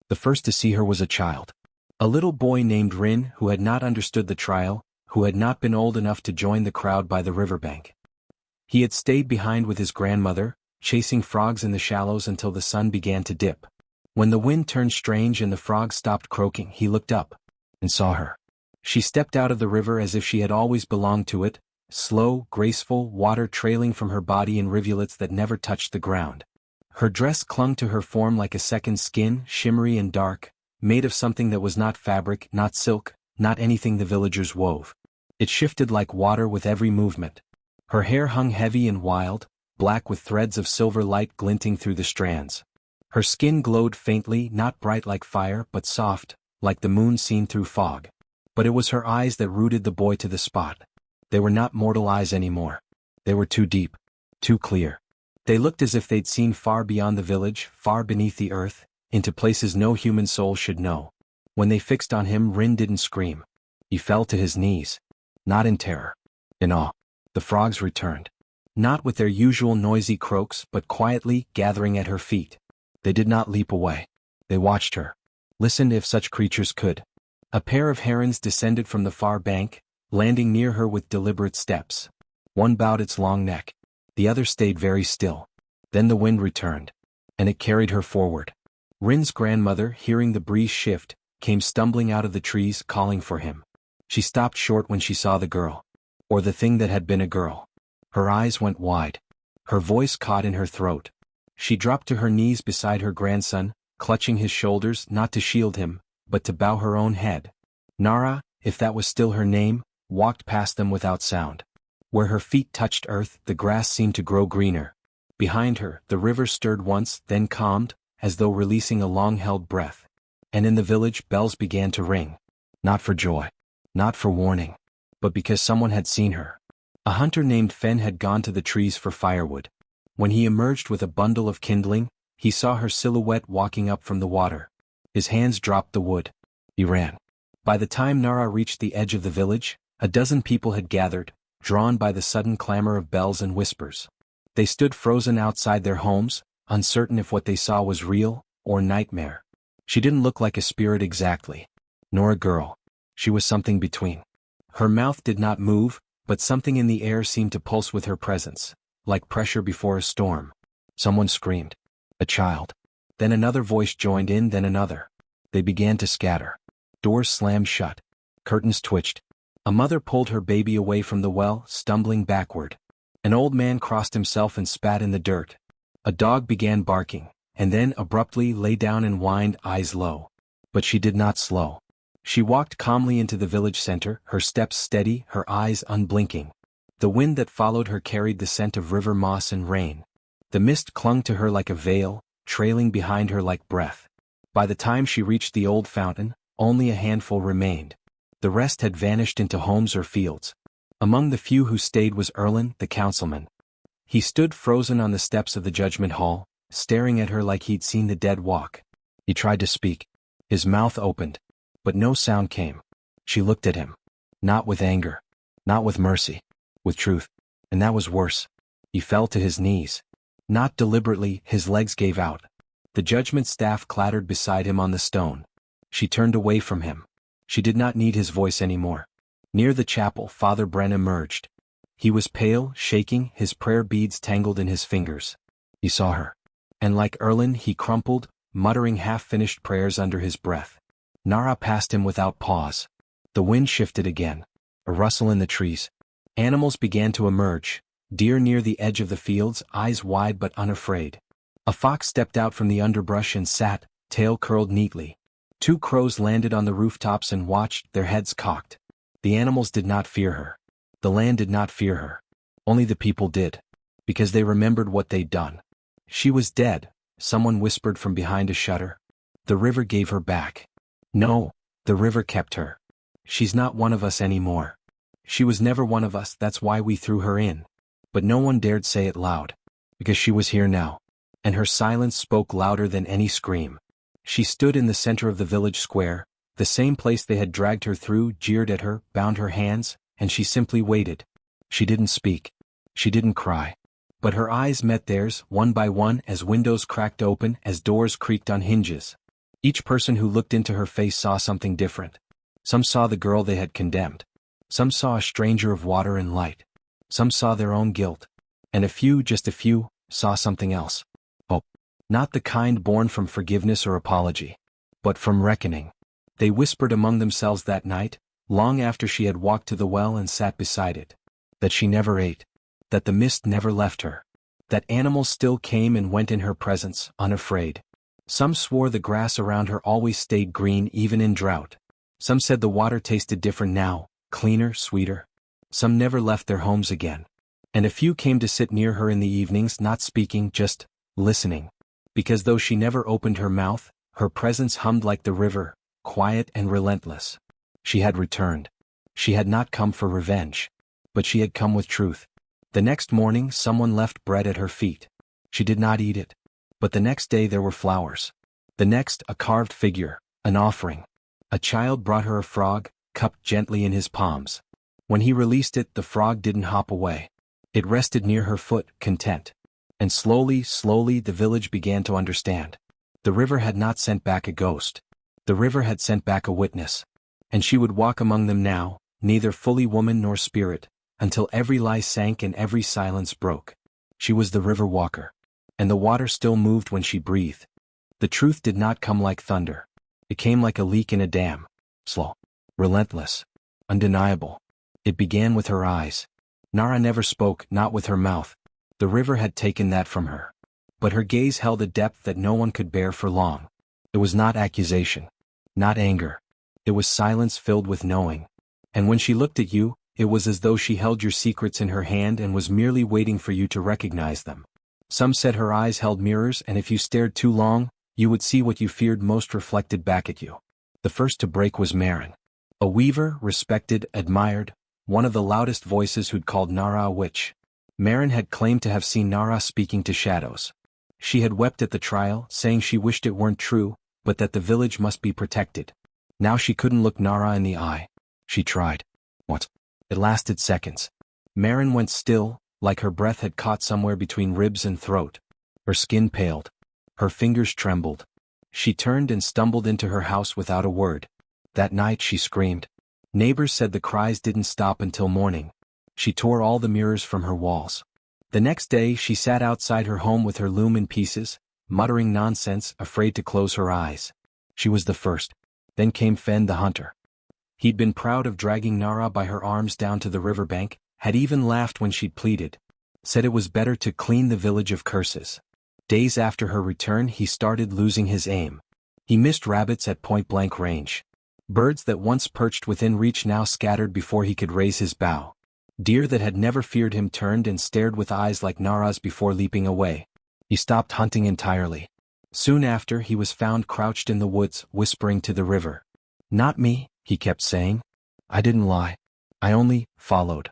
The first to see her was a child. A little boy named Rin, who had not understood the trial, who had not been old enough to join the crowd by the riverbank. He had stayed behind with his grandmother, chasing frogs in the shallows until the sun began to dip. When the wind turned strange and the frogs stopped croaking, he looked up and saw her. She stepped out of the river as if she had always belonged to it, slow, graceful, water trailing from her body in rivulets that never touched the ground. Her dress clung to her form like a second skin, shimmery and dark, made of something that was not fabric, not silk, not anything the villagers wove. It shifted like water with every movement. Her hair hung heavy and wild, black with threads of silver light glinting through the strands. Her skin glowed faintly, not bright like fire, but soft, like the moon seen through fog. But it was her eyes that rooted the boy to the spot. They were not mortal eyes anymore. They were too deep, too clear. They looked as if they'd seen far beyond the village, far beneath the earth, into places no human soul should know. When they fixed on him, Rin didn't scream. He fell to his knees. Not in terror. In awe. The frogs returned. Not with their usual noisy croaks, but quietly, gathering at her feet. They did not leap away. They watched her. Listened if such creatures could. A pair of herons descended from the far bank, landing near her with deliberate steps. One bowed its long neck. The other stayed very still. Then the wind returned. And it carried her forward. Rin's grandmother, hearing the breeze shift, came stumbling out of the trees, calling for him. She stopped short when she saw the girl. Or the thing that had been a girl. Her eyes went wide. Her voice caught in her throat. She dropped to her knees beside her grandson, clutching his shoulders, not to shield him, but to bow her own head. Nara, if that was still her name, walked past them without sound. Where her feet touched earth, the grass seemed to grow greener. Behind her, the river stirred once, then calmed, as though releasing a long-held breath. And in the village, bells began to ring. Not for joy. Not for warning. But because someone had seen her. A hunter named Fen had gone to the trees for firewood. When he emerged with a bundle of kindling, he saw her silhouette walking up from the water. His hands dropped the wood. He ran. By the time Nara reached the edge of the village, a dozen people had gathered, drawn by the sudden clamor of bells and whispers. They stood frozen outside their homes, uncertain if what they saw was real or nightmare. She didn't look like a spirit exactly. Nor a girl. She was something between. Her mouth did not move, but something in the air seemed to pulse with her presence, like pressure before a storm. Someone screamed. A child. Then another voice joined in, then another. They began to scatter. Doors slammed shut. Curtains twitched. A mother pulled her baby away from the well, stumbling backward. An old man crossed himself and spat in the dirt. A dog began barking, and then abruptly lay down and whined, eyes low. But she did not slow. She walked calmly into the village center, her steps steady, her eyes unblinking. The wind that followed her carried the scent of river moss and rain. The mist clung to her like a veil, trailing behind her like breath. By the time she reached the old fountain, only a handful remained. The rest had vanished into homes or fields. Among the few who stayed was Erlin, the councilman. He stood frozen on the steps of the judgment hall, staring at her like he'd seen the dead walk. He tried to speak. His mouth opened. But no sound came. She looked at him. Not with anger. Not with mercy. With truth. And that was worse. He fell to his knees. Not deliberately, his legs gave out. The judgment staff clattered beside him on the stone. She turned away from him. She did not need his voice anymore. Near the chapel, Father Bren emerged. He was pale, shaking, his prayer beads tangled in his fingers. He saw her. And like Erlin, he crumpled, muttering half-finished prayers under his breath. Nara passed him without pause. The wind shifted again. A rustle in the trees. Animals began to emerge, deer near the edge of the fields, eyes wide but unafraid. A fox stepped out from the underbrush and sat, tail curled neatly. 2 crows landed on the rooftops and watched, their heads cocked. The animals did not fear her. The land did not fear her. Only the people did. Because they remembered what they'd done. She was dead, someone whispered from behind a shutter. The river gave her back. No, the river kept her. She's not one of us anymore. She was never one of us, that's why we threw her in. But no one dared say it loud. Because she was here now. And her silence spoke louder than any scream. She stood in the center of the village square, the same place they had dragged her through, jeered at her, bound her hands, and she simply waited. She didn't speak. She didn't cry. But her eyes met theirs, one by one, as windows cracked open, as doors creaked on hinges. Each person who looked into her face saw something different. Some saw the girl they had condemned. Some saw a stranger of water and light. Some saw their own guilt. And a few, just a few, saw something else. Hope. Not the kind born from forgiveness or apology. But from reckoning. They whispered among themselves that night, long after she had walked to the well and sat beside it. That she never ate. That the mist never left her. That animals still came and went in her presence, unafraid. Some swore the grass around her always stayed green even in drought. Some said the water tasted different now, cleaner, sweeter. Some never left their homes again. And a few came to sit near her in the evenings, not speaking, just listening. Because though she never opened her mouth, her presence hummed like the river, quiet and relentless. She had returned. She had not come for revenge. But she had come with truth. The next morning someone left bread at her feet. She did not eat it. But the next day there were flowers. The next, a carved figure, an offering. A child brought her a frog, cupped gently in his palms. When he released it, the frog didn't hop away. It rested near her foot, content. And slowly, slowly the village began to understand. The river had not sent back a ghost. The river had sent back a witness. And she would walk among them now, neither fully woman nor spirit, until every lie sank and every silence broke. She was the river walker. And the water still moved when she breathed. The truth did not come like thunder. It came like a leak in a dam. Slow. Relentless. Undeniable. It began with her eyes. Nara never spoke, not with her mouth. The river had taken that from her. But her gaze held a depth that no one could bear for long. It was not accusation. Not anger. It was silence filled with knowing. And when she looked at you, it was as though she held your secrets in her hand and was merely waiting for you to recognize them. Some said her eyes held mirrors, and if you stared too long, you would see what you feared most reflected back at you. The first to break was Marin. A weaver, respected, admired, one of the loudest voices who'd called Nara a witch. Marin had claimed to have seen Nara speaking to shadows. She had wept at the trial, saying she wished it weren't true, but that the village must be protected. Now she couldn't look Nara in the eye. She tried. What? It lasted seconds. Marin went still, like her breath had caught somewhere between ribs and throat. Her skin paled. Her fingers trembled. She turned and stumbled into her house without a word. That night she screamed. Neighbors said the cries didn't stop until morning. She tore all the mirrors from her walls. The next day she sat outside her home with her loom in pieces, muttering nonsense, afraid to close her eyes. She was the first. Then came Fen the hunter. He'd been proud of dragging Nara by her arms down to the riverbank, had even laughed when she'd pleaded. Said it was better to clean the village of curses. Days after her return he started losing his aim. He missed rabbits at point-blank range. Birds that once perched within reach now scattered before he could raise his bow. Deer that had never feared him turned and stared with eyes like Nara's before leaping away. He stopped hunting entirely. Soon after he was found crouched in the woods, whispering to the river. "Not me," he kept saying. "I didn't lie. I only followed."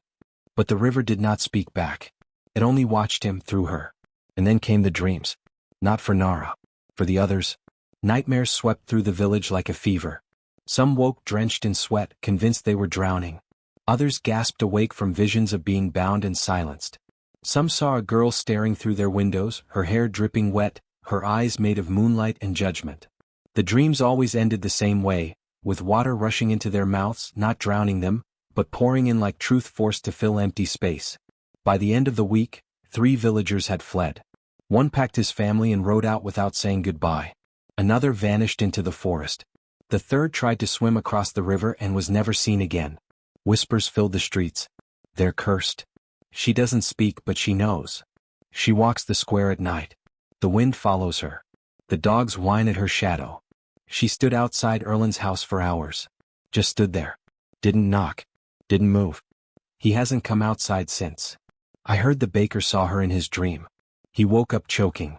But the river did not speak back. It only watched him through her. And then came the dreams. Not for Nara. For the others. Nightmares swept through the village like a fever. Some woke drenched in sweat, convinced they were drowning. Others gasped awake from visions of being bound and silenced. Some saw a girl staring through their windows, her hair dripping wet, her eyes made of moonlight and judgment. The dreams always ended the same way, with water rushing into their mouths, not drowning them, but pouring in like truth forced to fill empty space. By the end of the week, 3 villagers had fled. One packed his family and rode out without saying goodbye. Another vanished into the forest. The third tried to swim across the river and was never seen again. Whispers filled the streets. "They're cursed." She doesn't speak but she knows. She walks the square at night. The wind follows her. The dogs whine at her shadow. She stood outside Erland's house for hours. Just stood there. Didn't knock. Didn't move. He hasn't come outside since. I heard the baker saw her in his dream. He woke up choking.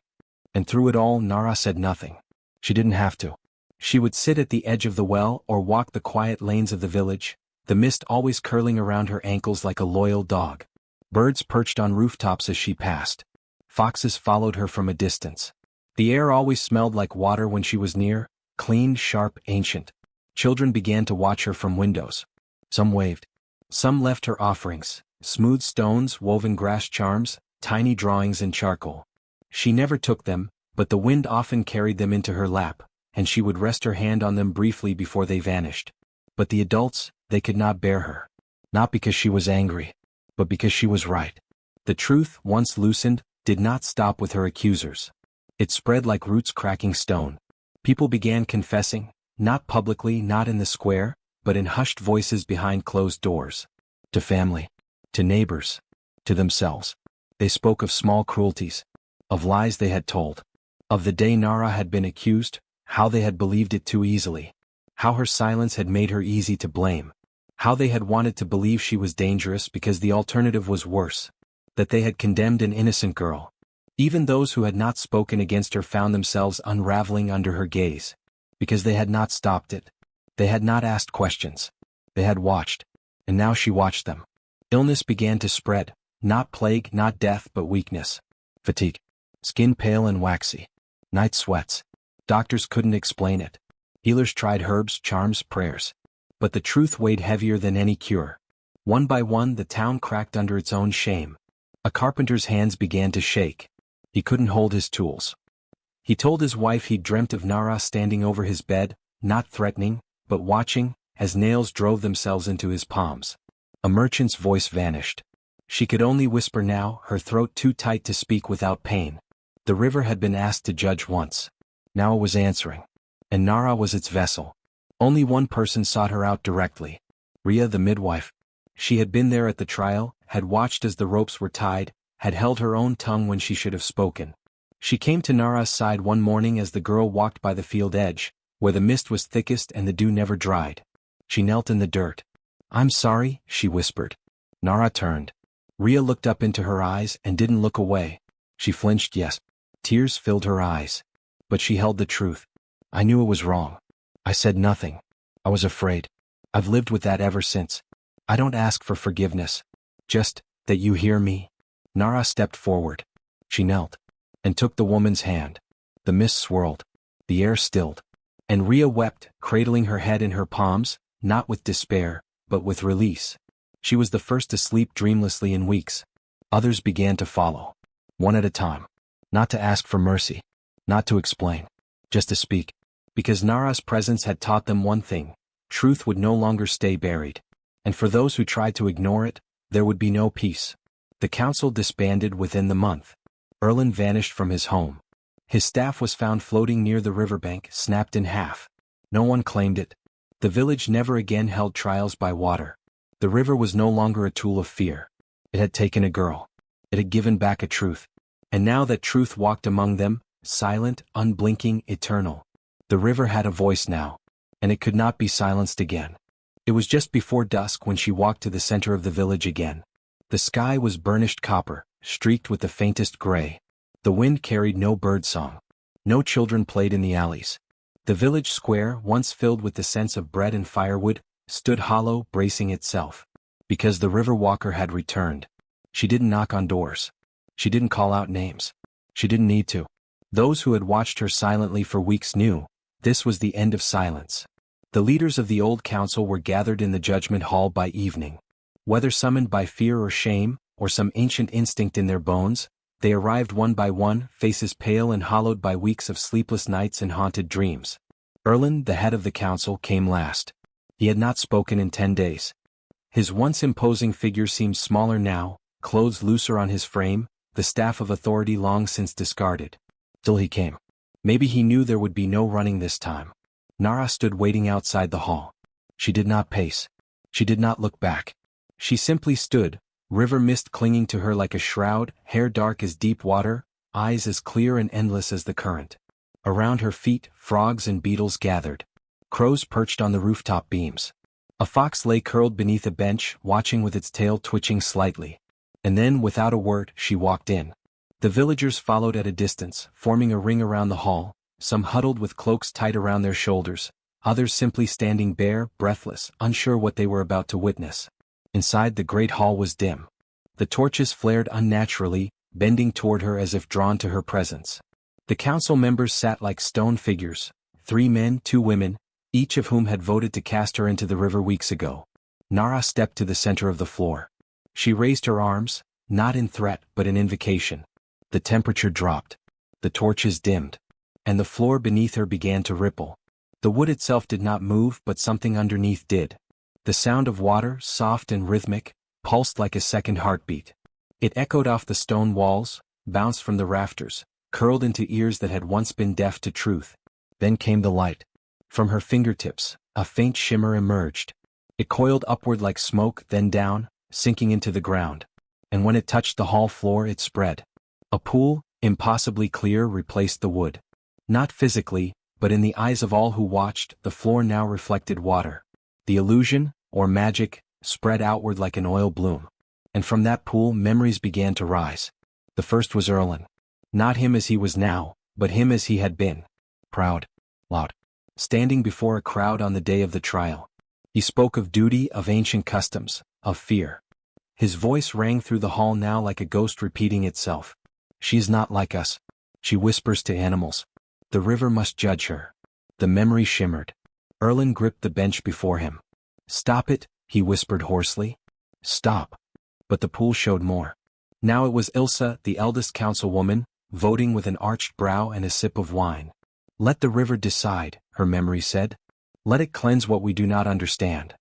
And through it all, Nara said nothing. She didn't have to. She would sit at the edge of the well or walk the quiet lanes of the village, the mist always curling around her ankles like a loyal dog. Birds perched on rooftops as she passed. Foxes followed her from a distance. The air always smelled like water when she was near, clean, sharp, ancient. Children began to watch her from windows. Some waved. Some left her offerings, smooth stones, woven grass charms, tiny drawings in charcoal. She never took them, but the wind often carried them into her lap, and she would rest her hand on them briefly before they vanished. But the adults, they could not bear her. Not because she was angry, but because she was right. The truth, once loosened, did not stop with her accusers. It spread like roots cracking stone. People began confessing, not publicly, not in the square, but in hushed voices behind closed doors. To family, to neighbors, to themselves. They spoke of small cruelties, of lies they had told, of the day Nara had been accused, how they had believed it too easily, how her silence had made her easy to blame, how they had wanted to believe she was dangerous because the alternative was worse, that they had condemned an innocent girl. Even those who had not spoken against her found themselves unraveling under her gaze, because they had not stopped it. They had not asked questions. They had watched, and now she watched them. Illness began to spread, not plague, not death, but weakness. Fatigue. Skin pale and waxy. Night sweats. Doctors couldn't explain it. Healers tried herbs, charms, prayers. But the truth weighed heavier than any cure. One by one the town cracked under its own shame. A carpenter's hands began to shake. He couldn't hold his tools. He told his wife he'd dreamt of Nara standing over his bed, not threatening, but watching, as nails drove themselves into his palms. A merchant's voice vanished. She could only whisper now, her throat too tight to speak without pain. The river had been asked to judge once. Now it was answering. And Nara was its vessel. Only one person sought her out directly. Rhea the midwife. She had been there at the trial, had watched as the ropes were tied, had held her own tongue when she should have spoken. She came to Nara's side one morning as the girl walked by the field edge, where the mist was thickest and the dew never dried. She knelt in the dirt. "I'm sorry," she whispered. Nara turned. Rhea looked up into her eyes and didn't look away. She flinched, yes. Tears filled her eyes. But she held the truth. "I knew it was wrong. I said nothing. I was afraid. I've lived with that ever since. I don't ask for forgiveness. Just that you hear me." Nara stepped forward. She knelt and took the woman's hand. The mist swirled. The air stilled. And Rhea wept, cradling her head in her palms, not with despair, but with release. She was the first to sleep dreamlessly in weeks. Others began to follow. One at a time. Not to ask for mercy. Not to explain. Just to speak. Because Nara's presence had taught them one thing. Truth would no longer stay buried. And for those who tried to ignore it, there would be no peace. The council disbanded within the month. Erlen vanished from his home. His staff was found floating near the riverbank, snapped in half. No one claimed it. The village never again held trials by water. The river was no longer a tool of fear. It had taken a girl. It had given back a truth. And now that truth walked among them, silent, unblinking, eternal. The river had a voice now. And it could not be silenced again. It was just before dusk when she walked to the center of the village again. The sky was burnished copper, streaked with the faintest gray. The wind carried no birdsong. No children played in the alleys. The village square, once filled with the scents of bread and firewood, stood hollow, bracing itself. Because the river walker had returned. She didn't knock on doors. She didn't call out names. She didn't need to. Those who had watched her silently for weeks knew, this was the end of silence. The leaders of the old council were gathered in the judgment hall by evening. Whether summoned by fear or shame, or some ancient instinct in their bones, they arrived one by one, faces pale and hollowed by weeks of sleepless nights and haunted dreams. Erlen, the head of the council, came last. He had not spoken in 10 days. His once imposing figure seemed smaller now, clothes looser on his frame, the staff of authority long since discarded. Still he came. Maybe he knew there would be no running this time. Nara stood waiting outside the hall. She did not pace. She did not look back. She simply stood, river mist clinging to her like a shroud, hair dark as deep water, eyes as clear and endless as the current. Around her feet, frogs and beetles gathered. Crows perched on the rooftop beams. A fox lay curled beneath a bench, watching with its tail twitching slightly. And then, without a word, she walked in. The villagers followed at a distance, forming a ring around the hall, some huddled with cloaks tied around their shoulders, others simply standing bare, breathless, unsure what they were about to witness. Inside, the great hall was dim. The torches flared unnaturally, bending toward her as if drawn to her presence. The council members sat like stone figures, 3 men, 2 women, each of whom had voted to cast her into the river weeks ago. Nara stepped to the center of the floor. She raised her arms, not in threat but in invocation. The temperature dropped. The torches dimmed. And the floor beneath her began to ripple. The wood itself did not move, but something underneath did. The sound of water, soft and rhythmic, pulsed like a second heartbeat. It echoed off the stone walls, bounced from the rafters, curled into ears that had once been deaf to truth. Then came the light. From her fingertips, a faint shimmer emerged. It coiled upward like smoke, then down, sinking into the ground. And when it touched the hall floor, it spread. A pool, impossibly clear, replaced the wood. Not physically, but in the eyes of all who watched, the floor now reflected water. The illusion, or magic, spread outward like an oil bloom. And from that pool memories began to rise. The first was Erlen. Not him as he was now, but him as he had been. Proud. Loud. Standing before a crowd on the day of the trial. He spoke of duty, of ancient customs, of fear. His voice rang through the hall now like a ghost repeating itself. She is not like us. She whispers to animals. The river must judge her. The memory shimmered. Erlen gripped the bench before him. Stop it, he whispered hoarsely. Stop. But the pool showed more. Now it was Ilsa, the eldest councilwoman, voting with an arched brow and a sip of wine. Let the river decide, her memory said. Let it cleanse what we do not understand.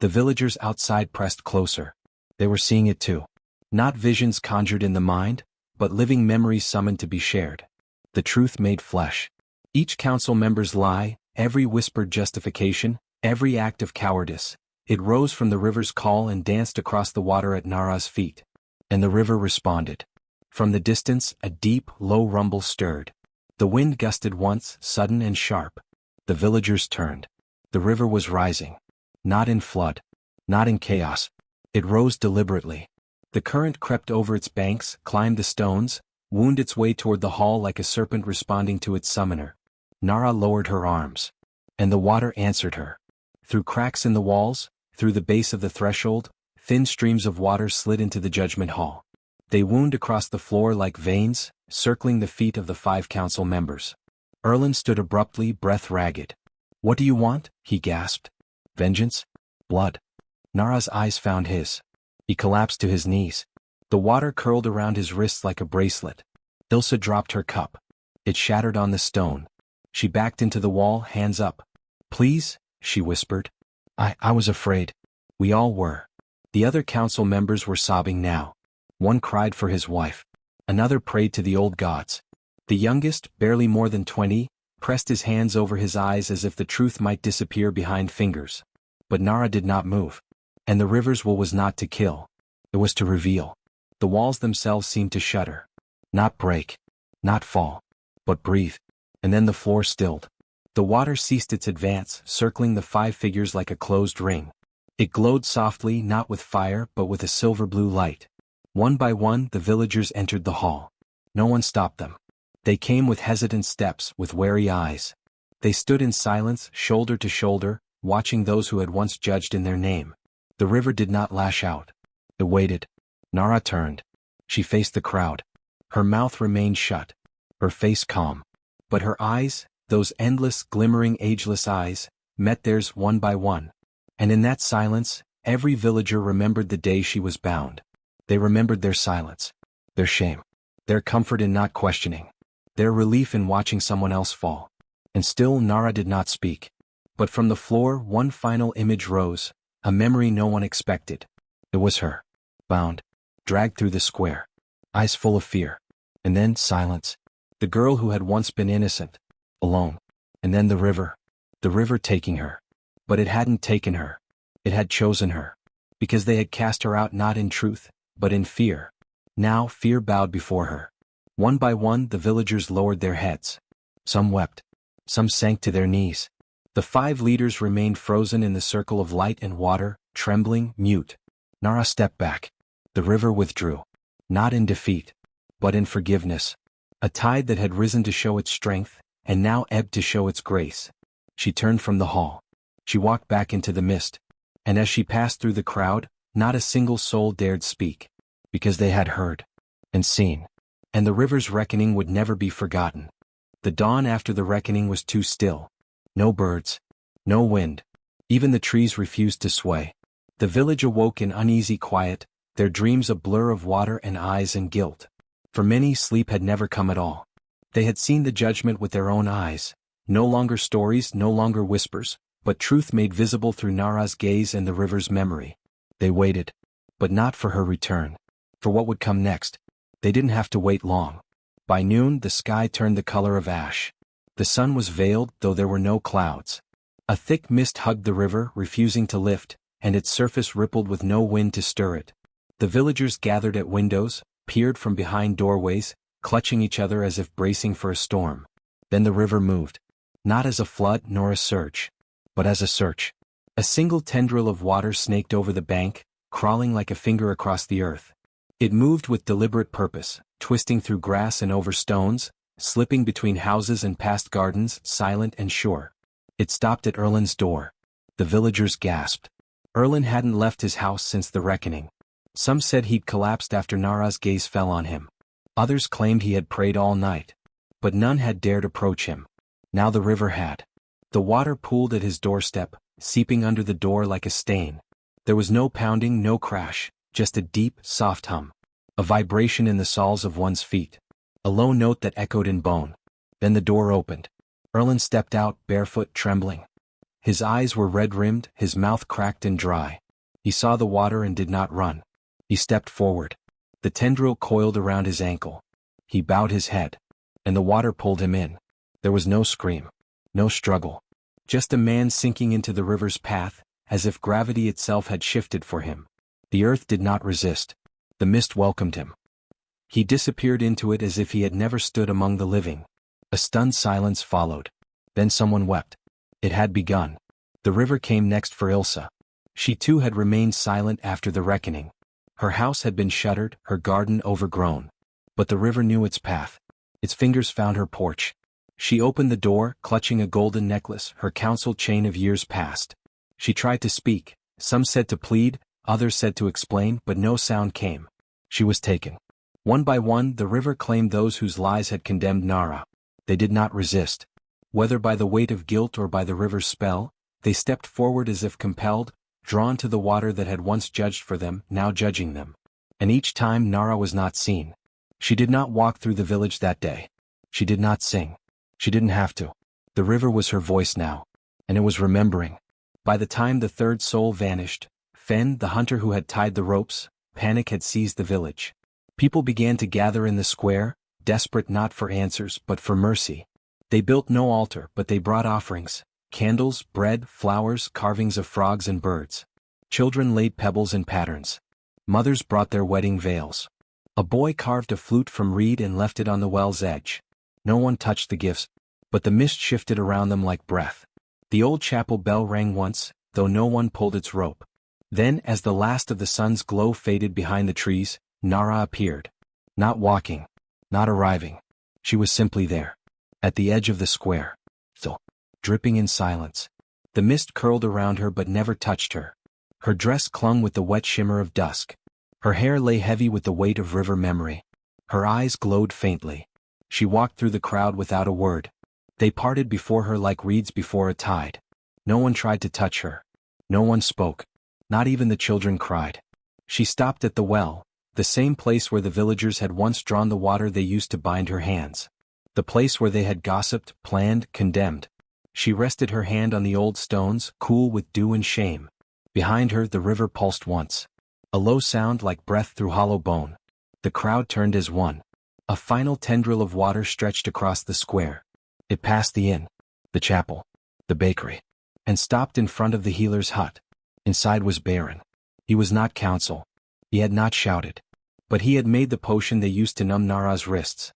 The villagers outside pressed closer. They were seeing it too. Not visions conjured in the mind, but living memories summoned to be shared. The truth made flesh. Each council member's lie, every whispered justification, every act of cowardice, it rose from the river's call and danced across the water at Nara's feet. And the river responded. From the distance, a deep, low rumble stirred. The wind gusted once, sudden and sharp. The villagers turned. The river was rising. Not in flood. Not in chaos. It rose deliberately. The current crept over its banks, climbed the stones, wound its way toward the hall like a serpent responding to its summoner. Nara lowered her arms. And the water answered her. Through cracks in the walls, through the base of the threshold, thin streams of water slid into the judgment hall. They wound across the floor like veins, circling the feet of the 5 council members. Erlen stood abruptly, breath ragged. What do you want? He gasped. Vengeance? Blood. Nara's eyes found his. He collapsed to his knees. The water curled around his wrists like a bracelet. Ilsa dropped her cup. It shattered on the stone. She backed into the wall, hands up. Please, she whispered. I was afraid. We all were. The other council members were sobbing now. One cried for his wife. Another prayed to the old gods. The youngest, barely more than 20, pressed his hands over his eyes as if the truth might disappear behind fingers. But Nara did not move. And the river's will was not to kill. It was to reveal. The walls themselves seemed to shudder. Not break. Not fall. But breathe. And then the floor stilled. The water ceased its advance, circling the 5 figures like a closed ring. It glowed softly, not with fire, but with a silver-blue light. One by one, the villagers entered the hall. No one stopped them. They came with hesitant steps, with wary eyes. They stood in silence, shoulder to shoulder, watching those who had once judged in their name. The river did not lash out. It waited. Nara turned. She faced the crowd. Her mouth remained shut. Her face calm. But her eyes, those endless, glimmering, ageless eyes, met theirs one by one. And in that silence, every villager remembered the day she was bound. They remembered their silence. Their shame. Their comfort in not questioning. Their relief in watching someone else fall. And still Nara did not speak. But from the floor one final image rose, a memory no one expected. It was her. Bound. Dragged through the square. Eyes full of fear. And then silence. The girl who had once been innocent. Alone. And then the river. The river taking her. But it hadn't taken her. It had chosen her. Because they had cast her out not in truth, but in fear. Now fear bowed before her. One by one the villagers lowered their heads. Some wept. Some sank to their knees. The 5 leaders remained frozen in the circle of light and water, trembling, mute. Nara stepped back. The river withdrew. Not in defeat, but in forgiveness. A tide that had risen to show its strength, and now ebbed to show its grace. She turned from the hall. She walked back into the mist. And as she passed through the crowd, not a single soul dared speak. Because they had heard. And seen. And the river's reckoning would never be forgotten. The dawn after the reckoning was too still. No birds. No wind. Even the trees refused to sway. The village awoke in uneasy quiet, their dreams a blur of water and eyes and guilt. For many, sleep had never come at all. They had seen the judgment with their own eyes. No longer stories, no longer whispers, but truth made visible through Nara's gaze and the river's memory. They waited. But not for her return. For what would come next. They didn't have to wait long. By noon, the sky turned the color of ash. The sun was veiled, though there were no clouds. A thick mist hugged the river, refusing to lift, and its surface rippled with no wind to stir it. The villagers gathered at windows, peered from behind doorways, clutching each other as if bracing for a storm. Then the river moved. Not as a flood nor a surge, but as a search. A single tendril of water snaked over the bank, crawling like a finger across the earth. It moved with deliberate purpose, twisting through grass and over stones, slipping between houses and past gardens, silent and sure. It stopped at Erlin's door. The villagers gasped. Erlin hadn't left his house since the reckoning. Some said he'd collapsed after Nara's gaze fell on him. Others claimed he had prayed all night. But none had dared approach him. Now the river had. The water pooled at his doorstep, seeping under the door like a stain. There was no pounding, no crash, just a deep, soft hum. A vibration in the soles of one's feet. A low note that echoed in bone. Then the door opened. Erlin stepped out, barefoot, trembling. His eyes were red-rimmed, his mouth cracked and dry. He saw the water and did not run. He stepped forward. The tendril coiled around his ankle. He bowed his head. And the water pulled him in. There was no scream. No struggle. Just a man sinking into the river's path, as if gravity itself had shifted for him. The earth did not resist. The mist welcomed him. He disappeared into it as if he had never stood among the living. A stunned silence followed. Then someone wept. It had begun. The river came next for Ilsa. She too had remained silent after the reckoning. Her house had been shuttered, her garden overgrown. But the river knew its path. Its fingers found her porch. She opened the door, clutching a golden necklace, her counsel chain of years past. She tried to speak. Some said to plead, others said to explain, but no sound came. She was taken. One by one, the river claimed those whose lies had condemned Nara. They did not resist. Whether by the weight of guilt or by the river's spell, they stepped forward as if compelled, drawn to the water that had once judged for them, now judging them. And each time Nara was not seen. She did not walk through the village that day. She did not sing. She didn't have to. The river was her voice now. And it was remembering. By the time the third soul vanished, Fen, the hunter who had tied the ropes, panic had seized the village. People began to gather in the square, desperate not for answers but for mercy. They built no altar, but they brought offerings, candles, bread, flowers, carvings of frogs and birds. Children laid pebbles in patterns. Mothers brought their wedding veils. A boy carved a flute from reed and left it on the well's edge. No one touched the gifts, but the mist shifted around them like breath. The old chapel bell rang once, though no one pulled its rope. Then, as the last of the sun's glow faded behind the trees, Nara appeared. Not walking. Not arriving. She was simply there. At the edge of the square. Still. Dripping in silence. The mist curled around her but never touched her. Her dress clung with the wet shimmer of dusk. Her hair lay heavy with the weight of river memory. Her eyes glowed faintly. She walked through the crowd without a word. They parted before her like reeds before a tide. No one tried to touch her. No one spoke. Not even the children cried. She stopped at the well, the same place where the villagers had once drawn the water they used to bind her hands. The place where they had gossiped, planned, condemned. She rested her hand on the old stones, cool with dew and shame. Behind her the river pulsed once. A low sound like breath through hollow bone. The crowd turned as one. A final tendril of water stretched across the square. It passed the inn, the chapel, the bakery, and stopped in front of the healer's hut. Inside was barren. He was not counsel. He had not shouted. But he had made the potion they used to numb Nara's wrists.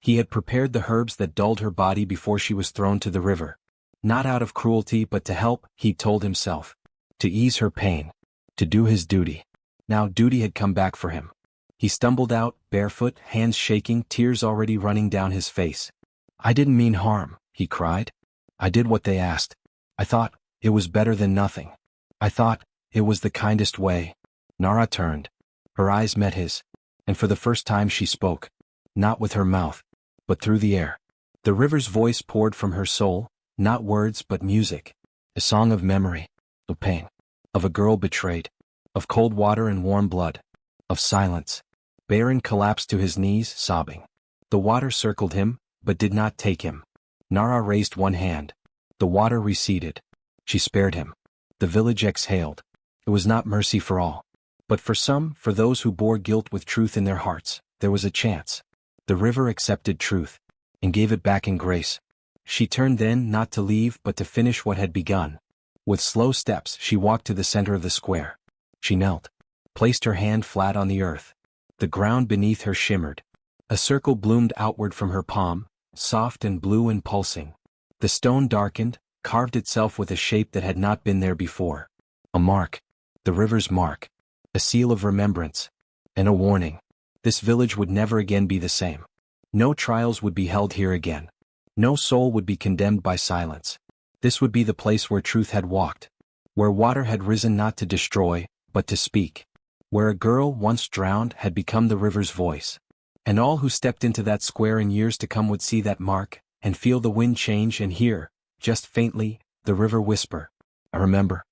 He had prepared the herbs that dulled her body before she was thrown to the river. Not out of cruelty but to help, he told himself. To ease her pain. To do his duty. Now duty had come back for him. He stumbled out, barefoot, hands shaking, tears already running down his face. "I didn't mean harm," he cried. "I did what they asked. I thought it was better than nothing. I thought it was the kindest way." Nara turned. Her eyes met his, and for the first time she spoke, not with her mouth, but through the air. The river's voice poured from her soul, not words but music, a song of memory, of pain, of a girl betrayed, of cold water and warm blood, of silence. Baron collapsed to his knees, sobbing. The water circled him, but did not take him. Nara raised one hand. The water receded. She spared him. The village exhaled. It was not mercy for all. But for some, for those who bore guilt with truth in their hearts, there was a chance. The river accepted truth, and gave it back in grace. She turned then not to leave but to finish what had begun. With slow steps she walked to the center of the square. She knelt, placed her hand flat on the earth. The ground beneath her shimmered. A circle bloomed outward from her palm, soft and blue and pulsing. The stone darkened, carved itself with a shape that had not been there before. A mark, the river's mark. A seal of remembrance, and a warning. This village would never again be the same. No trials would be held here again. No soul would be condemned by silence. This would be the place where truth had walked, where water had risen not to destroy, but to speak, where a girl once drowned had become the river's voice. And all who stepped into that square in years to come would see that mark, and feel the wind change and hear, just faintly, the river whisper, "I remember."